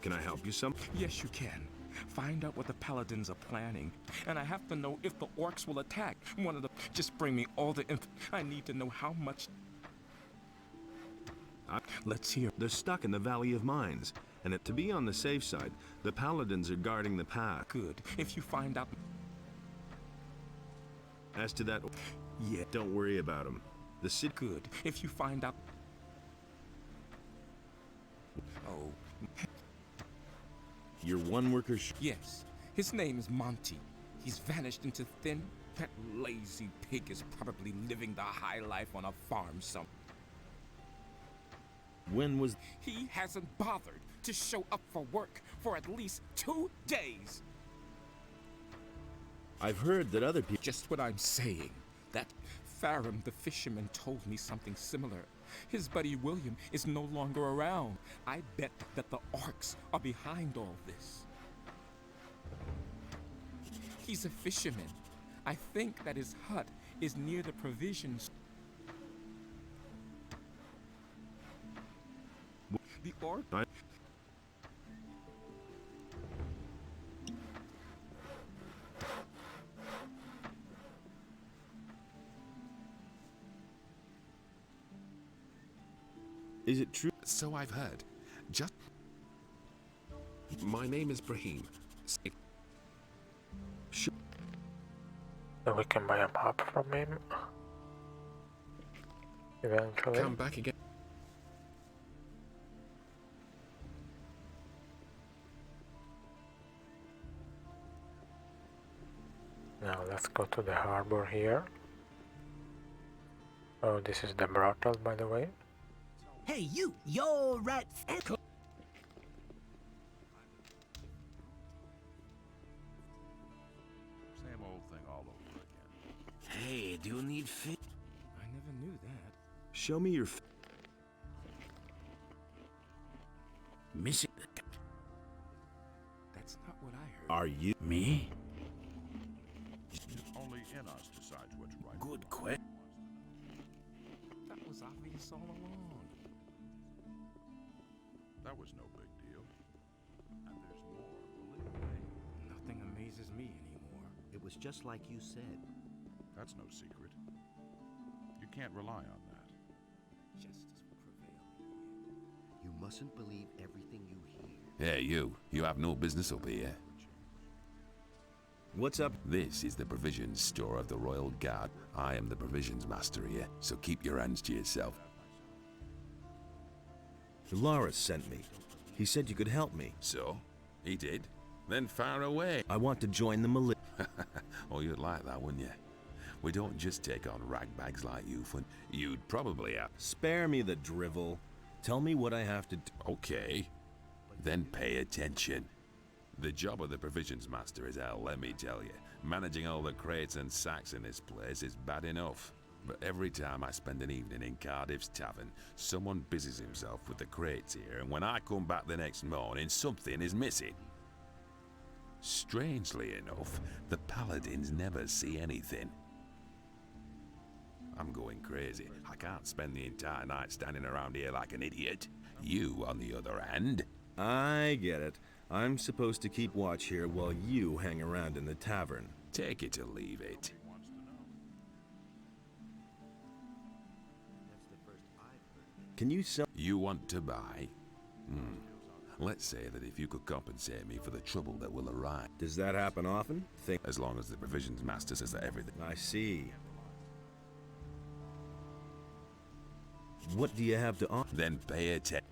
S11: Can I help you some?
S15: Yes, you can. Find out what the paladins are planning. And I have to know if the orcs will attack. One of the... Just bring me all the I need to know how much... Let's hear.
S11: They're stuck in the Valley of Mines. And to be on the safe side, the paladins are guarding the path.
S15: Good. If you find out...
S11: As to that...
S15: Yeah.
S11: Don't worry about them. The city...
S15: Good. If you find out... Oh...
S11: Your one worker...
S15: Yes. His name is Monty. He's vanished into thin. That lazy pig is probably living the high life on a farm somewhere.
S11: When was...
S15: He hasn't bothered to show up for work for at least 2 days.
S11: I've heard that other people...
S15: Just what I'm saying. That Farum the fisherman told me something similar. His buddy William is no longer around. I bet that the orcs are behind all this. He's a fisherman. I think that his hut is near the provisions. The orc...
S11: Is it true?
S4: So I've heard. Just... My name is Brahim.
S1: Sure. So we can buy a map from him. Eventually.
S4: Come back again.
S1: Now let's go to the harbor here. Oh, this is the brothel, by the way.
S19: Hey, you're right.
S6: Same old thing all over again.
S18: Hey, do you need fish?
S15: I never knew that.
S11: Show me your
S18: Missing.
S15: That's not what I heard.
S11: Are you
S18: Me?
S6: Only in us decides what's right.
S18: Good question.
S15: That was obvious all along.
S6: That was no big deal. And there's more, believe me.
S15: Nothing amazes me anymore.
S16: It was just like you said.
S6: That's no secret. You can't rely on that.
S15: Justice will prevail.
S16: You mustn't believe everything you hear.
S4: Hey, you. You have no business up here.
S11: What's up?
S4: This is the provisions store of the Royal Guard. I am the provisions master here, so keep your hands to yourself.
S11: Lares sent me. He said you could help me.
S4: So? He did? Then fire away.
S11: I want to join the militia.
S4: Oh, you'd like that, wouldn't you? We don't just take on ragbags like you, for you'd probably have...
S11: Spare me the drivel. Tell me what I have to do.
S4: Okay. Then pay attention. The job of the provisions master is hell, let me tell you. Managing all the crates and sacks in this place is bad enough. But every time I spend an evening in Cardiff's tavern, someone busies himself with the crates here, and when I come back the next morning, something is missing. Strangely enough, the paladins never see anything. I'm going crazy. I can't spend the entire night standing around here like an idiot. You, on the other hand...
S11: I get it. I'm supposed to keep watch here while you hang around in the tavern.
S4: Take it or leave it.
S11: Can you sell...
S4: You want to buy? Let's say that if you could compensate me for the trouble that will arise.
S11: Does that happen often?
S4: As long as the provisions master says that everything...
S11: I see. What do you have to offer?
S4: Then pay attention.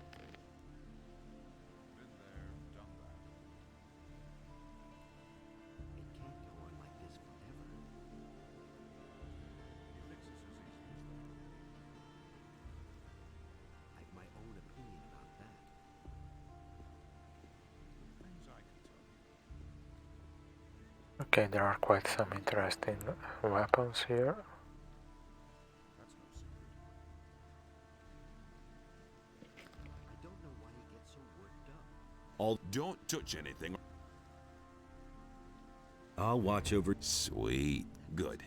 S1: Okay, there are quite some interesting weapons here.
S4: Don't touch anything.
S11: I'll watch over...
S4: Sweet. Good.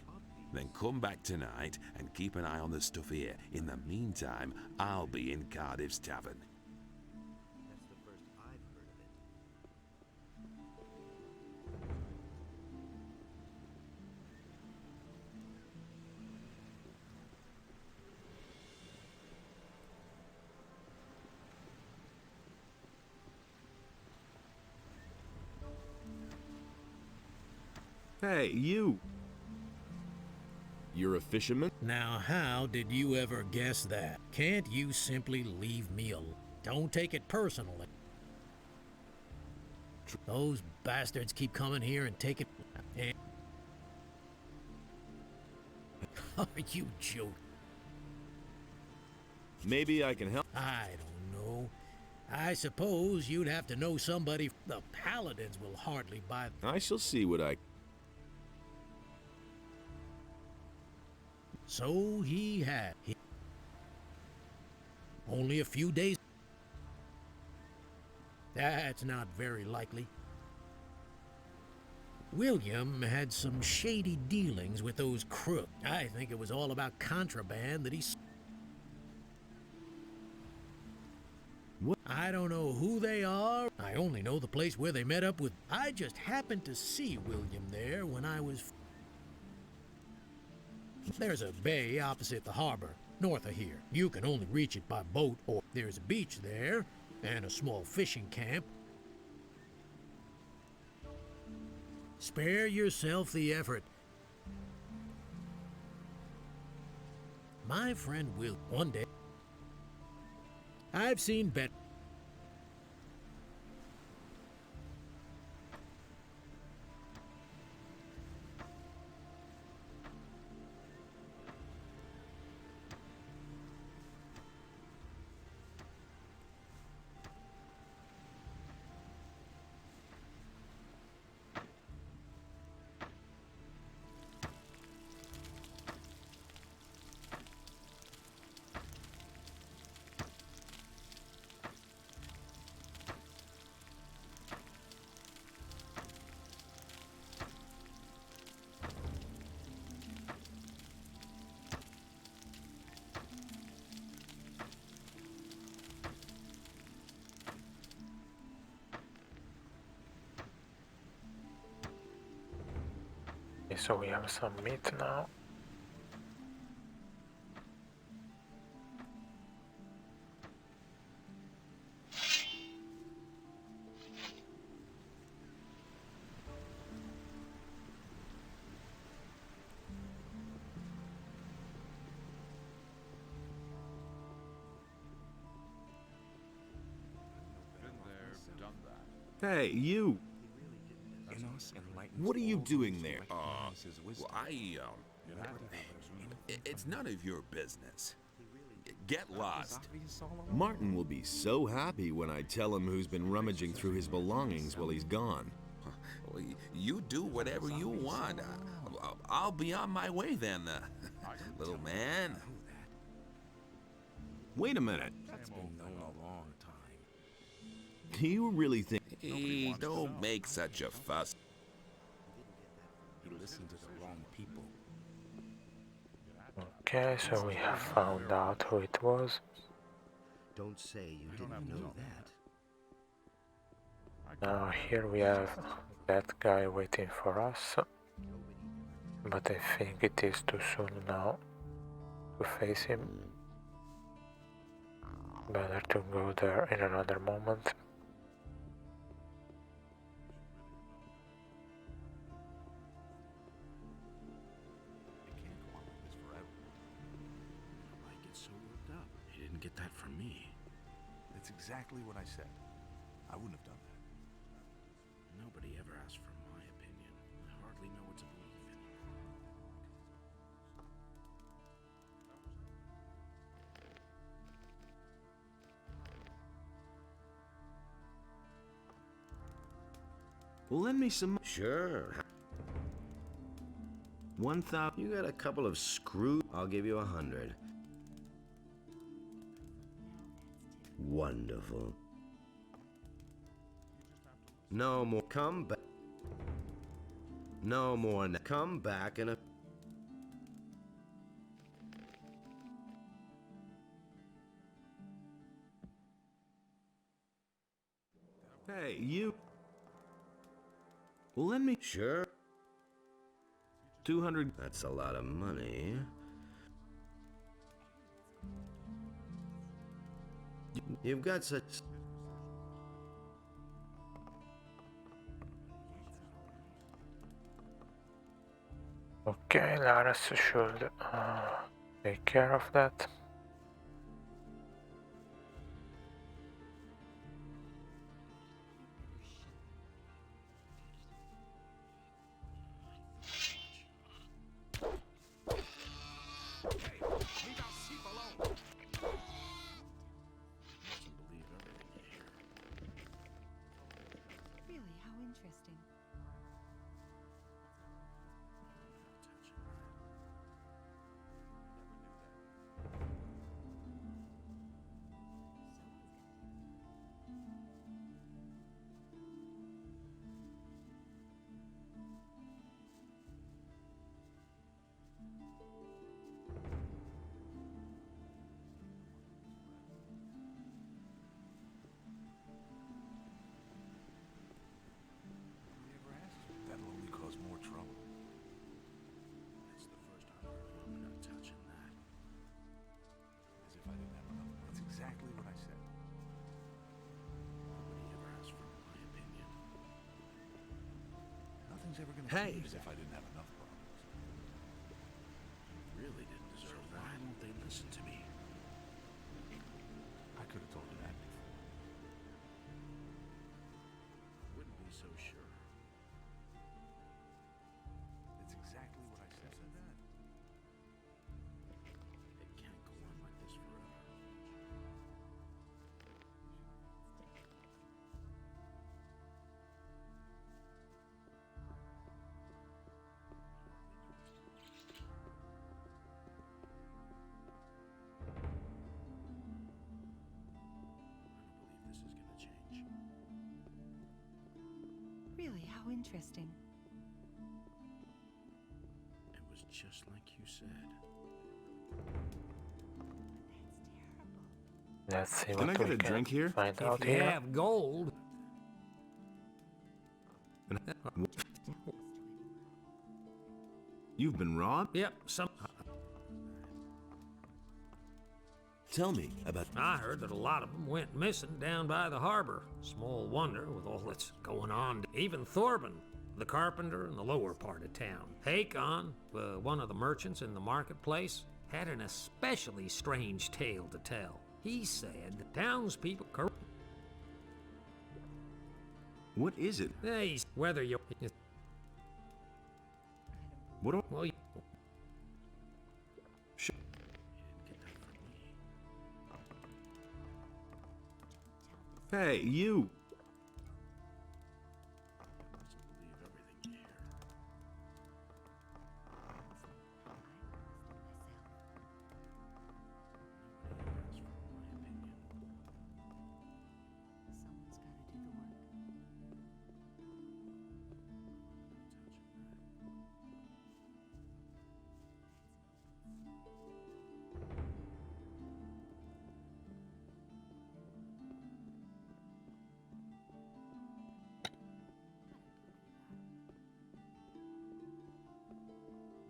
S4: Then come back tonight and keep an eye on the stuff here. In the meantime, I'll be in Cardiff's tavern.
S16: That's the first I've heard of it.
S11: Hey, you! You're a fisherman?
S8: Now, how did you ever guess that? Can't you simply leave me alone? Don't take it personally. Those bastards keep coming here and taking... Are you joking?
S11: Maybe I can help.
S8: I don't know. I suppose you'd have to know somebody. The paladins will hardly buy...
S11: I shall see what I...
S8: So he had. Only a few days. That's not very likely. William had some shady dealings with those crooks. I think it was all about contraband that he...
S11: What?
S8: I don't know who they are. I only know the place where they met up with... I just happened to see William there when I was... There's a bay opposite the harbor, north of here. You can only reach it by boat, or there's a beach there, and a small fishing camp. Spare yourself the effort. My friend will one day. I've seen better.
S1: Okay, so we have some meat now.
S11: Hey, you!
S15: What
S11: are you doing there?
S4: It's none of your business. Get lost.
S11: Martin will be so happy when I tell him who's been rummaging through his belongings while he's gone.
S4: You do whatever you want. I'll be on my way then, little man.
S11: Wait a minute.
S15: That's been known a long time.
S11: Do you really think...
S4: Hey, don't make such a fuss.
S15: You listen to the wrong people.
S1: Okay, so we have found out who it was.
S16: Don't say you didn't know that.
S1: Now here we have that guy waiting for us. But I think it is too soon now to face him. Better to go there in another moment.
S5: Get that from me.
S6: That's exactly what I said. I wouldn't have done that.
S5: Nobody ever asked for my opinion. I hardly know what to believe in.
S11: Lend me some...
S16: Sure.
S11: 1,000...
S16: You got a couple of screws. I'll give you 100. Wonderful. No more. Come back. No more. Come back in a...
S11: Hey, you... Lend me...
S16: Sure.
S11: 200...
S16: That's a lot of money. You've got such...
S1: Okay, Lares should take care of that.
S6: That'll only cause more trouble.
S5: That's the first time I'm not touching that.
S6: As if I didn't have enough. That's exactly what I said.
S5: Nobody ever asked for my opinion.
S6: Nothing's ever gonna
S11: Hey!
S6: change as if I didn't have enough problems.
S5: You really didn't deserve that. Why won't they listen to me?
S6: I could have told you that before.
S5: Wouldn't be so sure.
S6: It's exactly what I said.
S5: It can't go on like this forever.
S13: Really, how interesting.
S5: It was just like you said.
S1: Let's see
S11: Can
S1: what
S11: I get
S1: we
S11: a
S1: can
S11: drink here?
S1: find out
S8: If you
S1: here.
S8: have gold.
S11: You've been robbed?
S8: Yep, some...
S6: Tell me about...
S8: I heard that a lot of them went missing down by the harbor. Small wonder with all that's going on. Even Thorben, the carpenter in the lower part of town. Hakon, one of the merchants in the marketplace, had an especially strange tale to tell. He said the townspeople...
S11: What is it?
S8: Hey, whether you...
S11: What?
S8: Well,
S11: Hey, you!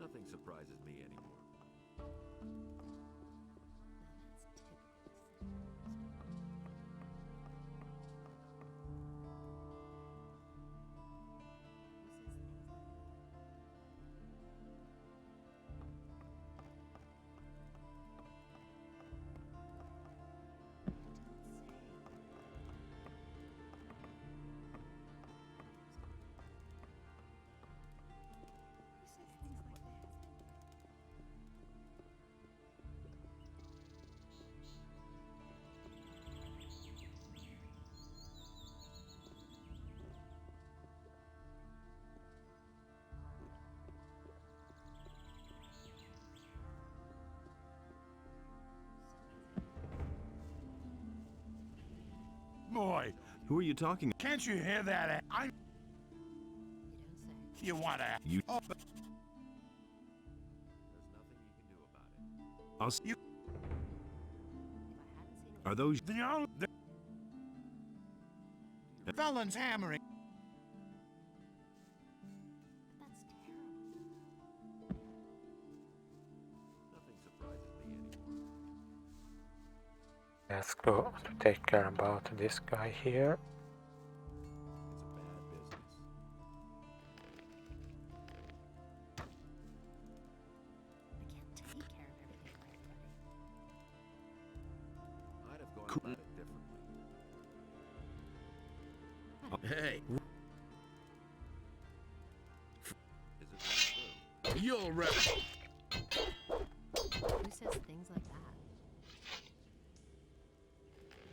S9: Nothing surprises me anymore.
S6: Boy,
S11: Who are you talking to?
S6: can't you hear that? I... You wanna...
S11: You...
S6: Oh, but...
S11: I'll...
S6: You...
S11: Are those...
S6: The felon's hammering.
S1: Let's go to take care about this guy here.
S9: I'd have gone about it differently.
S5: Hey,
S9: Is it really true?
S5: you're right.
S12: Who says things like that?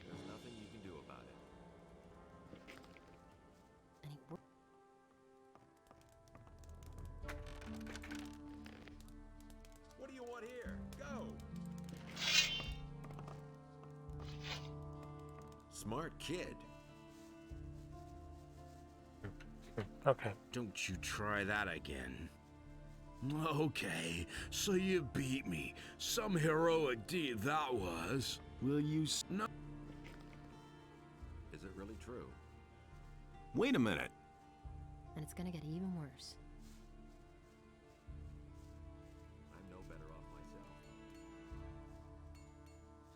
S9: There's nothing you can do about it. What do you want here? Go! Smart kid.
S1: Okay.
S5: Don't you try that again. Okay, so you beat me. Some heroic deed that was.
S11: Will you...
S5: No.
S9: Is it really true?
S11: Wait a minute.
S12: And it's gonna get even worse.
S9: I'm no better off myself.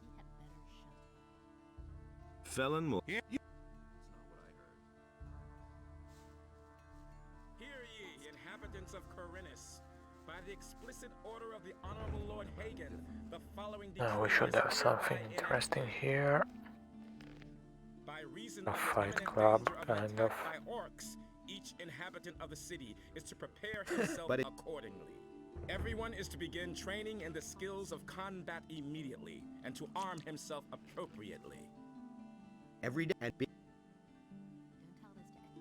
S12: He had better shut.
S11: Felon will...
S9: That's not what I heard.
S15: Hear ye, inhabitants of Khorinis. By the explicit order of the Honorable Lord Hagen, the following
S1: Now we should have something interesting here.
S15: By reason
S1: A
S15: of
S1: fight
S15: imminent
S1: club,
S15: danger of
S1: kind
S15: attack
S1: of.
S15: by orcs, each inhabitant of the city is to prepare himself accordingly. Everyone is to begin training in the skills of combat immediately, and to arm himself appropriately.
S16: Every day and be...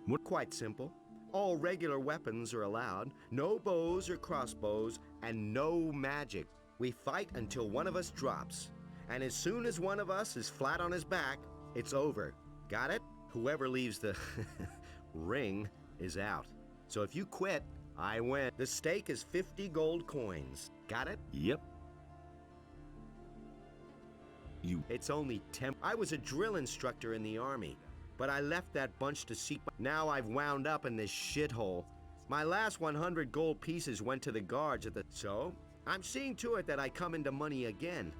S12: What?
S16: Quite simple. All regular weapons are allowed, no bows or crossbows, and no magic. We fight until one of us drops. And as soon as one of us is flat on his back, it's over. Got it? Whoever leaves the ring is out. So if you quit, I win. The stake is 50 gold coins. Got it?
S11: Yep. You...
S16: It's only 10. I was a drill instructor in the army, but I left that bunch to seek. Now I've wound up in this shithole. My last 100 gold pieces went to the guards at the... So, I'm seeing to it that I come into money again.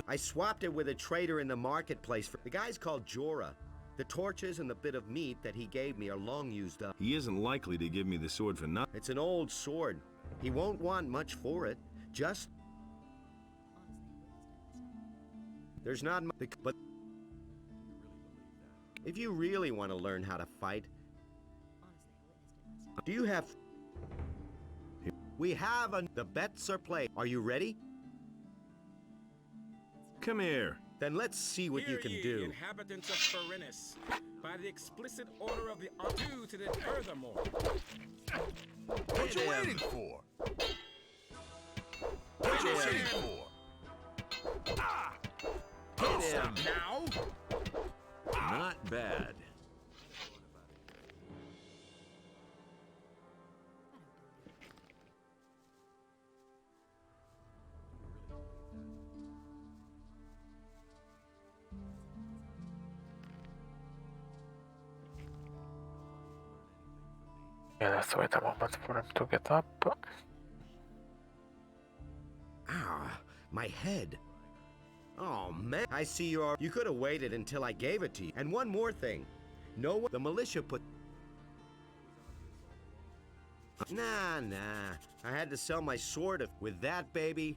S16: I swapped it with a trader in the marketplace. The guy's called Jorah. The torches and the bit of meat that he gave me are long used up.
S11: He isn't likely to give me the sword for nothing.
S16: It's an old sword. He won't want much for it. Just... There's not much... But... If you really want to learn how to fight... Do you have... We have a... The bets are played. Are you ready?
S11: Come here.
S16: Then let's see what you can do.
S15: Inhabitants of Khorinis, by the explicit order of the due to the furthermore.
S6: What you waiting for? What you waiting for? Ah!
S16: Hit him
S6: now.
S9: Not bad.
S1: Yeah, let's wait a moment for him to get up.
S16: Ah, my head. Oh, man. I see you are... You could have waited until I gave it to you. And one more thing. No one... The militia put... Nah. I had to sell my sword. With that, baby...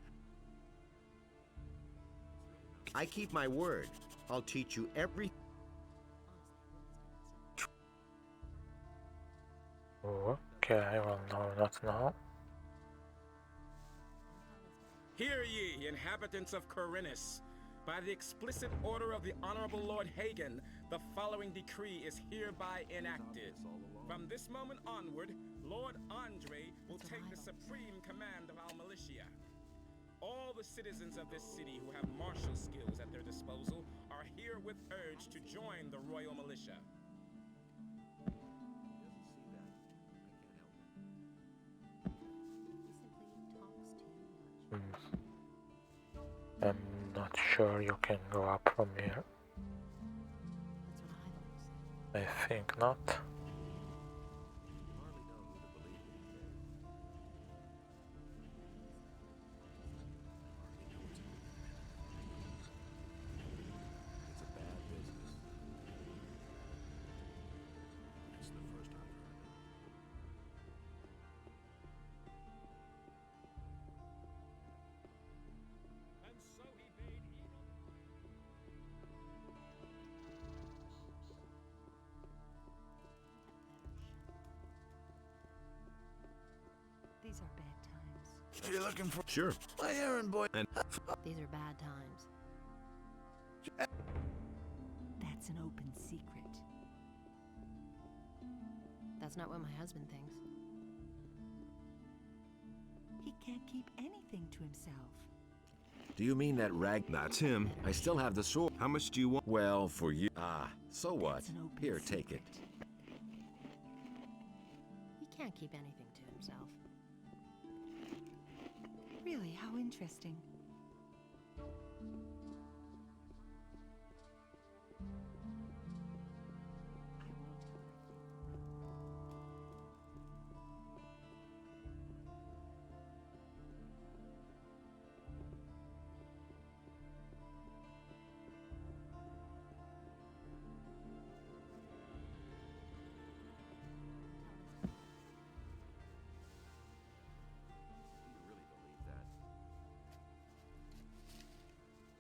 S16: I keep my word. I'll teach you every...
S1: Okay, well, no, not now.
S15: Hear ye, inhabitants of Khorinis. By the explicit order of the Honorable Lord Hagen, the following decree is hereby enacted. From this moment onward, Lord Andre will take the supreme command of our militia. All the citizens of this city who have martial skills at their disposal are herewith urged to join the Royal Militia.
S1: I'm not sure you can go up from here. I think not.
S13: These are bad times.
S6: Are you looking for?
S11: Sure.
S6: My errand boy. And
S12: These are bad times.
S13: That's an open secret.
S12: That's not what my husband thinks.
S13: He can't keep anything to himself.
S9: Do you mean that rag?
S11: That's him.
S9: I still have the sword.
S11: How much do you want?
S9: Well, for you. Ah, so what? Here, take it.
S12: He can't keep anything to himself.
S13: Really, how interesting.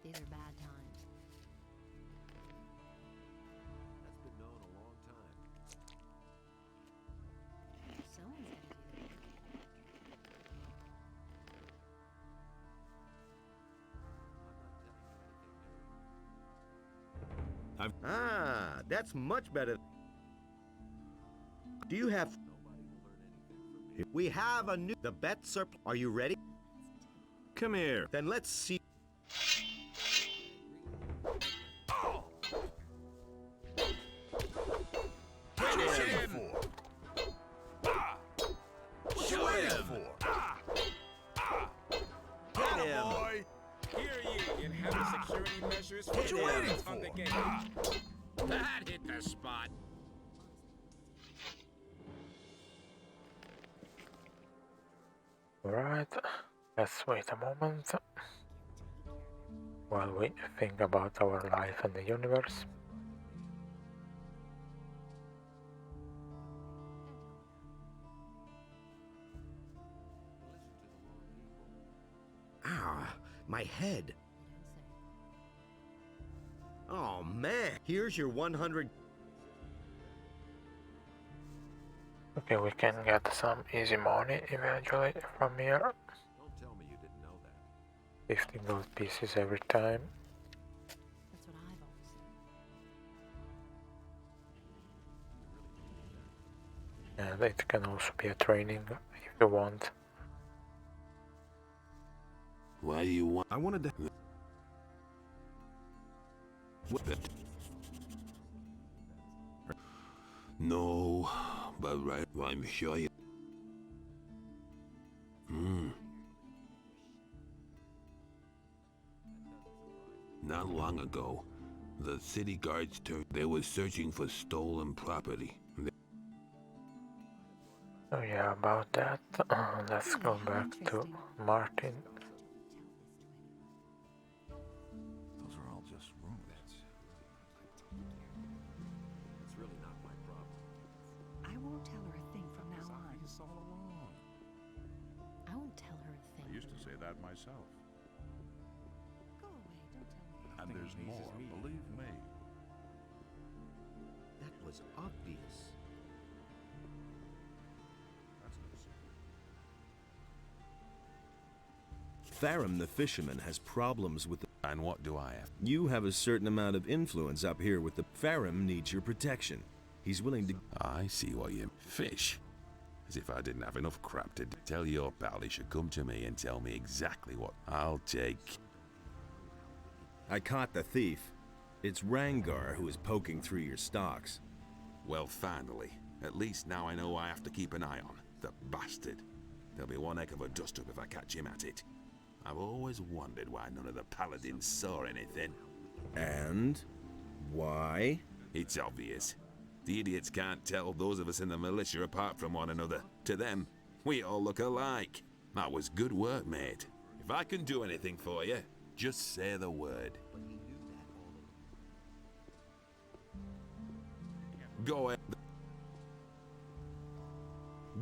S12: These are bad times.
S9: That's been known a long time.
S12: Someone's gonna do that.
S16: Ah, that's much better. Do you have... We have a new... The bets are... Are you ready?
S11: Come here.
S16: Then let's see...
S5: That hit the spot.
S1: Alright, let's wait a moment while we think about our life and the universe.
S16: Ah, my head. Oh man, here's your 100.
S1: Okay, we can get some easy money eventually from here.
S9: Don't tell me you didn't know that.
S1: 50 gold pieces every time.
S12: That's what I've always said.
S1: And it can also be a training if you want.
S4: Why do you want?
S2: I wanted to.
S4: What the? No, but right, I'm sure you. Not long ago, the city guards they were searching for stolen property.
S1: Oh yeah, about that. Let's go back to Martin.
S6: Those are all just rumors.
S9: It's really not my problem.
S13: I won't tell her a thing from now on.
S6: It's all along.
S12: I won't tell her a thing.
S6: I used to say that myself.
S13: Go away, don't tell me.
S6: And there's more, believe me.
S16: That was obvious.
S6: That's no secret.
S2: Farum the fisherman has problems with the...
S6: And what do I have?
S2: You have a certain amount of influence up here with the... Farum needs your protection. He's willing to...
S4: I see what you fish. As if I didn't have enough crap to tell your pal he should come to me and tell me exactly what I'll take.
S2: I caught the thief. It's Rangar who is poking through your stocks.
S4: Well, finally. At least now I know I have to keep an eye on. The bastard. There'll be one heck of a dust-up if I catch him at it. I've always wondered why none of the paladins saw anything.
S2: And? Why?
S4: It's obvious. The idiots can't tell those of us in the militia apart from one another. To them, we all look alike. That was good work, mate. If I can do anything for you, just say the word. Go ahead.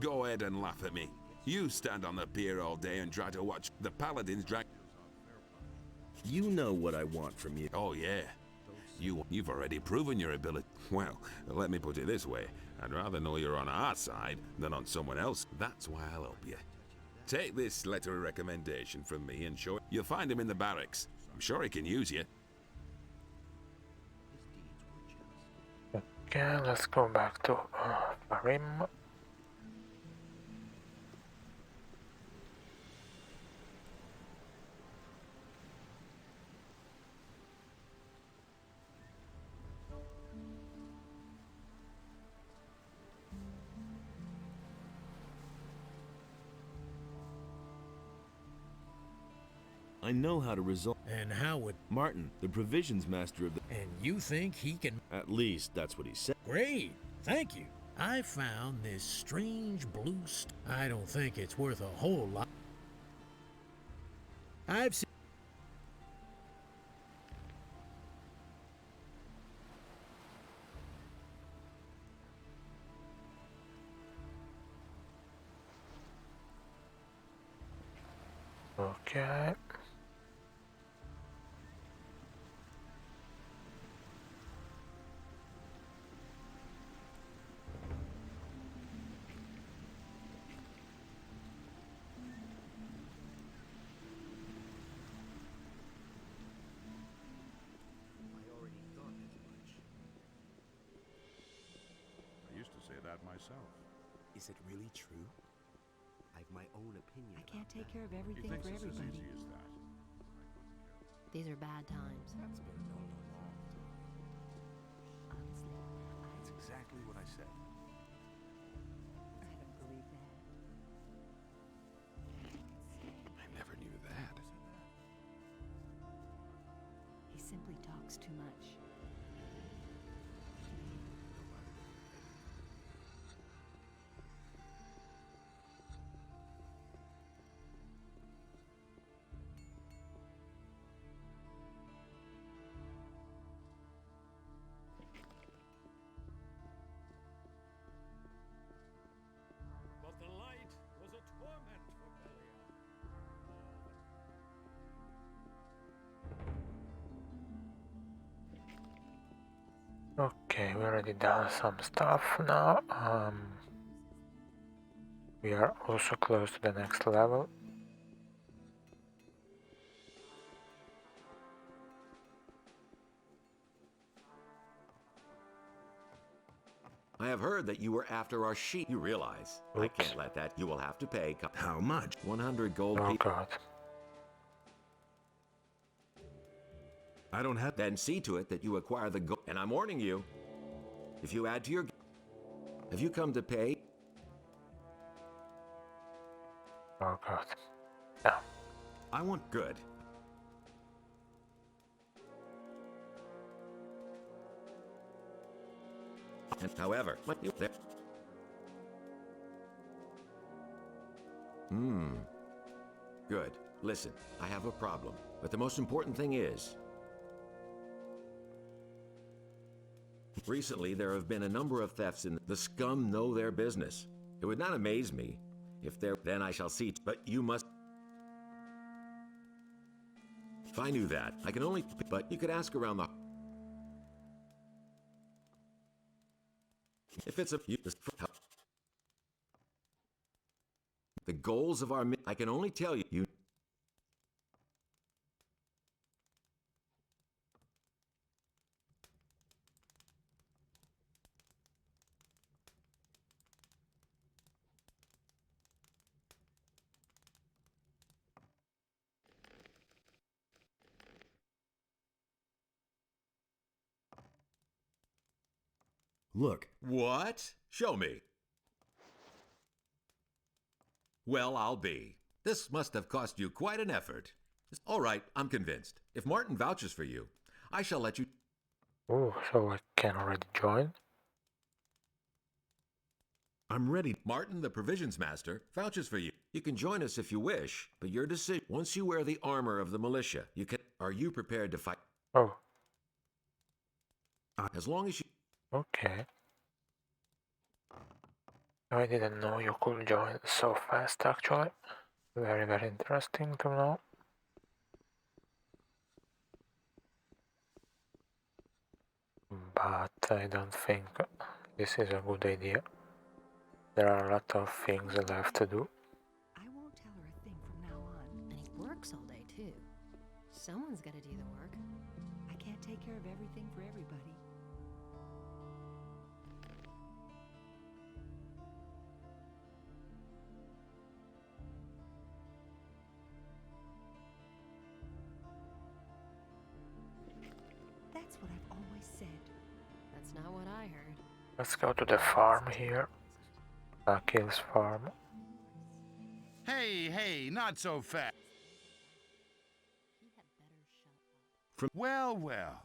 S4: Go ahead and laugh at me. You stand on the pier all day and try to watch the paladins drag...
S2: You know what I want from you.
S4: Oh, yeah. You've already proven your ability. Well, let me put it this way. I'd rather know you're on our side than on someone else. That's why I'll help you. Take this letter of recommendation from me and show... You'll find him in the barracks. I'm sure he can use you.
S1: Okay, let's go back to Farim.
S2: I know how to resolve...
S8: And how would...
S2: Martin, the provisions master of the...
S8: And you think he can...
S2: At least, that's what he said.
S8: Great, thank you. I found this strange blue I don't think it's worth a whole lot. I've seen...
S1: Okay.
S6: I used to say that myself.
S3: Is it really true?
S16: I've my own opinion.
S13: I can't take care of everything
S6: He thinks
S13: for
S6: it's as
S13: everybody.
S6: easy as that.
S12: These are bad times.
S6: That's been known a long time.
S13: Honestly,
S6: That's exactly what I said.
S13: I don't believe that.
S4: I never knew that.
S13: He simply talks too much.
S1: Okay, we already done some stuff now. We are also close to the next level.
S9: I have heard that you were after our sheep. You realize I can't let that. You will have to pay.
S2: How much?
S9: 100 gold.
S1: Oh God.
S9: I don't have. Then see to it that you acquire the gold. And I'm warning you, if you add to your, if you come to pay.
S1: Oh God. No.
S9: I want good. And however, there. Good. Listen, I have a problem. But the most important thing is, recently there have been a number of thefts and the scum know their business. It would not amaze me if there, then I shall see. But you must. If I knew that, I can only, but you could ask around the. If it's a, the goals of our, I can only tell you.
S2: Look.
S9: What? Show me. Well, I'll be. This must have cost you quite an effort. All right, I'm convinced. If Martin vouches for you, I shall let you.
S1: Oh, so I can already join?
S2: I'm ready.
S9: Martin, the provisions master, vouches for you. You can join us if you wish, but your decision. Once you wear the armor of the militia, you can. Are you prepared to fight?
S1: Oh.
S9: As long as you.
S1: Okay. I didn't know you could join so fast, actually. Very, very interesting to know. But I don't think this is a good idea. There are a lot of things left to do.
S13: I won't tell her a thing from now on.
S12: And he works all day, too. Someone's got to do the work.
S13: I can't take care of everything for everybody. That's what I've always said.
S12: That's not what I heard.
S1: Let's go to the farm here. Akil's farm.
S20: Hey, not so fast. Well.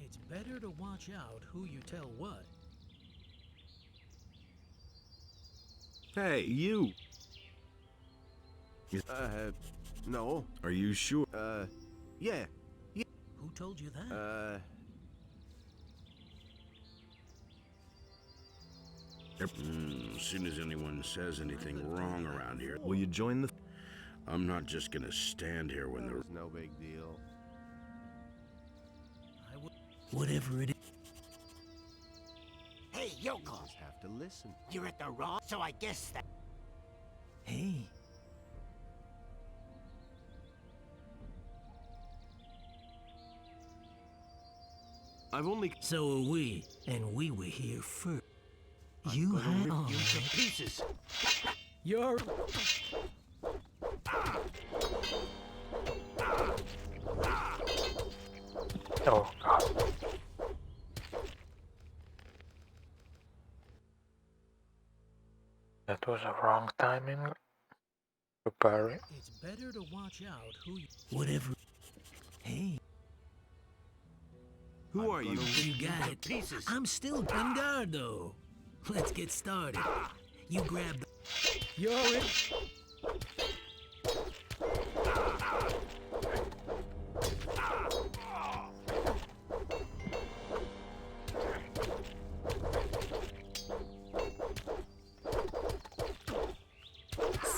S19: It's better to watch out who you tell what.
S11: Hey, you!
S10: No.
S11: Are you sure?
S10: Yeah.
S19: Who told you that?
S5: As soon as anyone says anything wrong around here,
S11: Will you join the...
S5: I'm not just gonna stand here when there's
S10: no big deal.
S19: Whatever it is.
S20: Hey, Yoko!
S10: Just have to listen.
S20: You're at the wrong, so I guess that...
S19: Hey.
S11: I've only...
S19: So are we, and we were here first. You had on.
S20: You to pieces.
S19: You're...
S1: Oh god. That was a wrong timing to parry.
S19: It's better to watch out who you... Whatever... Hey.
S11: Who are you?
S19: You got it.
S20: Pieces.
S19: I'm still on guard, though. Let's get started. You grab the... You're in...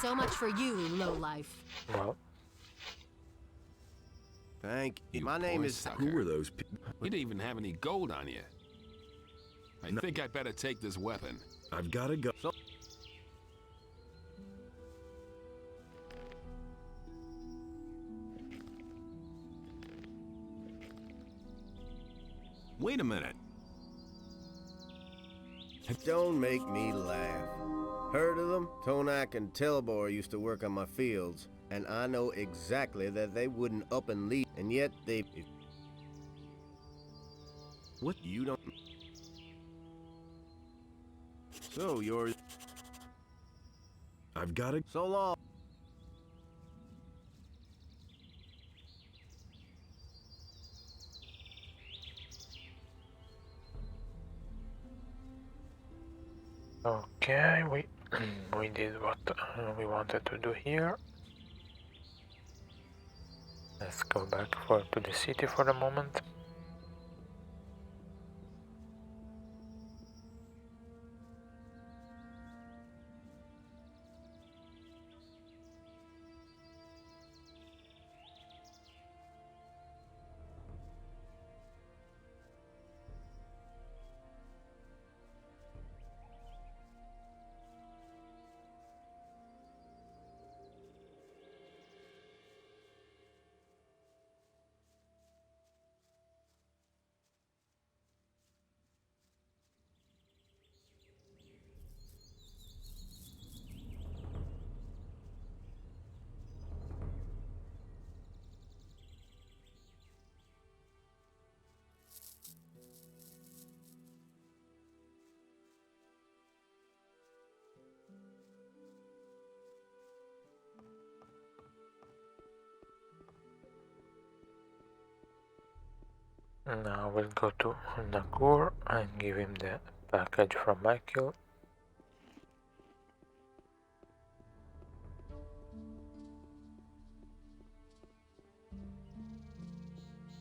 S12: So much for you, lowlife.
S1: Well.
S10: Thank you.
S4: You
S10: My name
S4: poor
S10: is...
S4: sucker.
S11: Who were those people?
S4: You didn't even have any gold on you. I think I'd better take this weapon.
S11: I've gotta go. Wait a minute.
S10: Don't make me laugh. Heard of them? Tonak and Telbor used to work on my fields, and I know exactly that they wouldn't up and leave, and yet they... What? You don't... So, you're...
S11: I've gotta...
S10: So long.
S1: Okay, we did what we wanted to do here. Let's go back to the city for a moment. Now we'll go to Nagur and give him the package from Michael.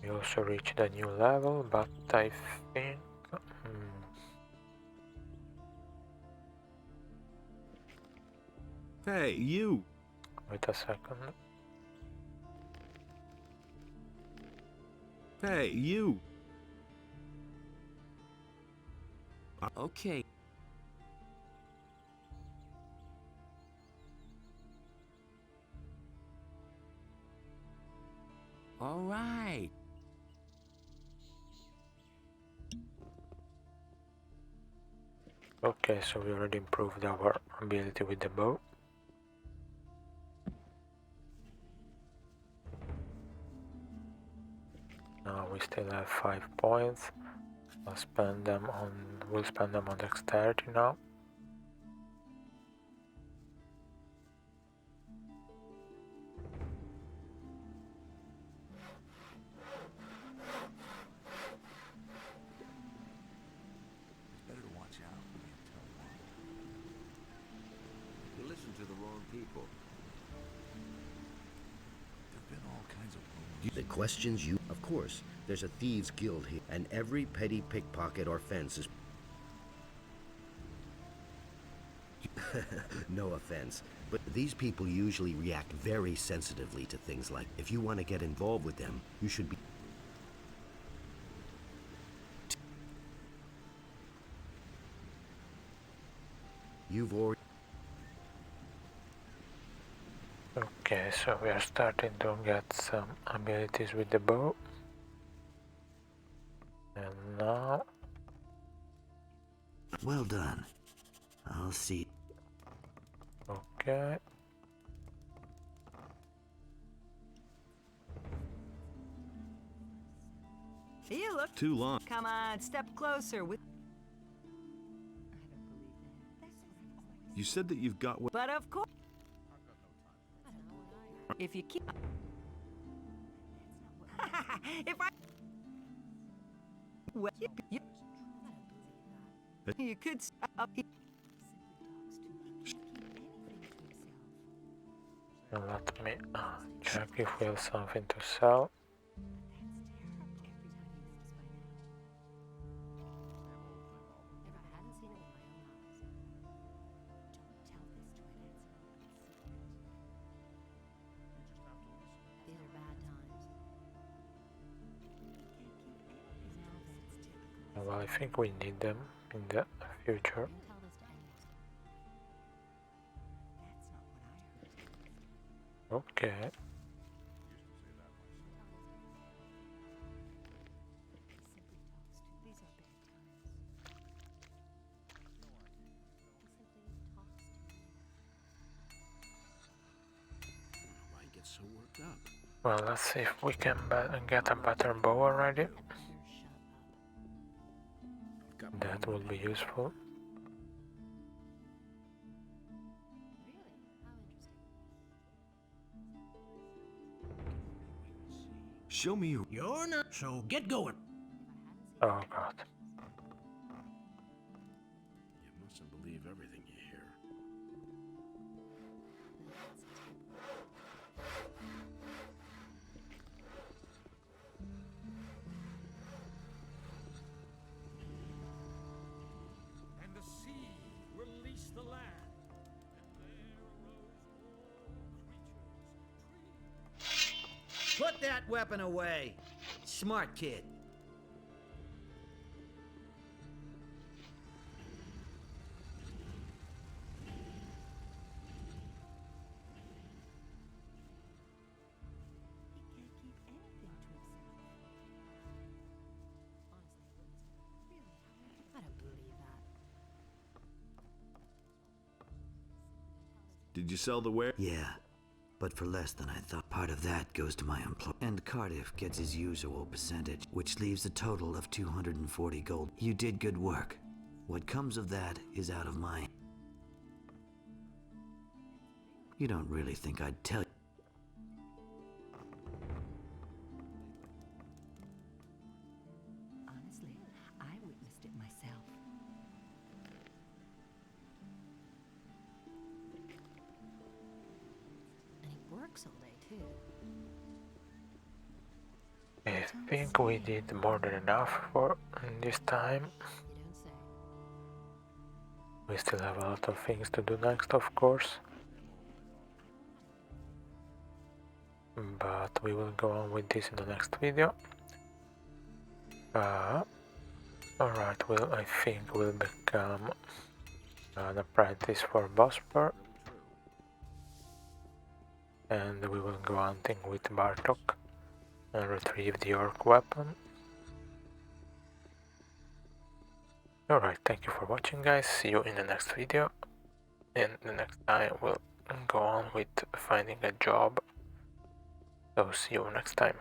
S1: We also reached a new level, but I think...
S11: Hey, you!
S1: Wait a second.
S11: Hey, you!
S7: Okay. All right.
S1: Okay, so we already improved our ability with the bow. Now we still have 5 points. We'll spend them on dexterity now.
S9: people.
S5: There've been all kinds of...
S16: The questions you... Of course, there's a thieves guild here, and every petty pickpocket or fence is... No offense, but these people usually react very sensitively to things like, if you want to get involved with them, you should be... You've already...
S1: Okay, so we are starting to get some abilities with the bow. And now...
S18: Well done. I'll see.
S1: Okay.
S13: You look
S11: Too long.
S13: Come on, step closer with.
S11: You said that you've got what?
S13: But of course, if you keep. If I. Well, you could.
S1: Let me check if we have something to sell. Well, I think we need them in the future. Okay.
S5: Why get so worked up?
S1: Well, let's see if we can get a better bow already. That will be useful.
S5: Show me your nerve, so get going.
S1: Oh god.
S5: You mustn't believe everything you hear.
S8: And the sea released the land.
S3: Put that weapon away. Smart kid.
S11: Did you sell the ware?
S18: Yeah, but for less than I thought. Part of that goes to my employer. And Cardiff gets his usual percentage, which leaves a total of 240 gold. You did good work. What comes of that is out of my... You don't really think I'd tell you.
S13: Honestly, I witnessed it myself. And he works all day too.
S1: I think we did more than enough for this time. We still have a lot of things to do next, of course. But we will go on with this in the next video. Alright, well, I think we'll become an apprentice for Bosper. And we will go hunting with Bartok and retrieve the orc weapon. Alright, thank you for watching, guys. See you in the next video. And the next time we'll go on with finding a job. So see you next time.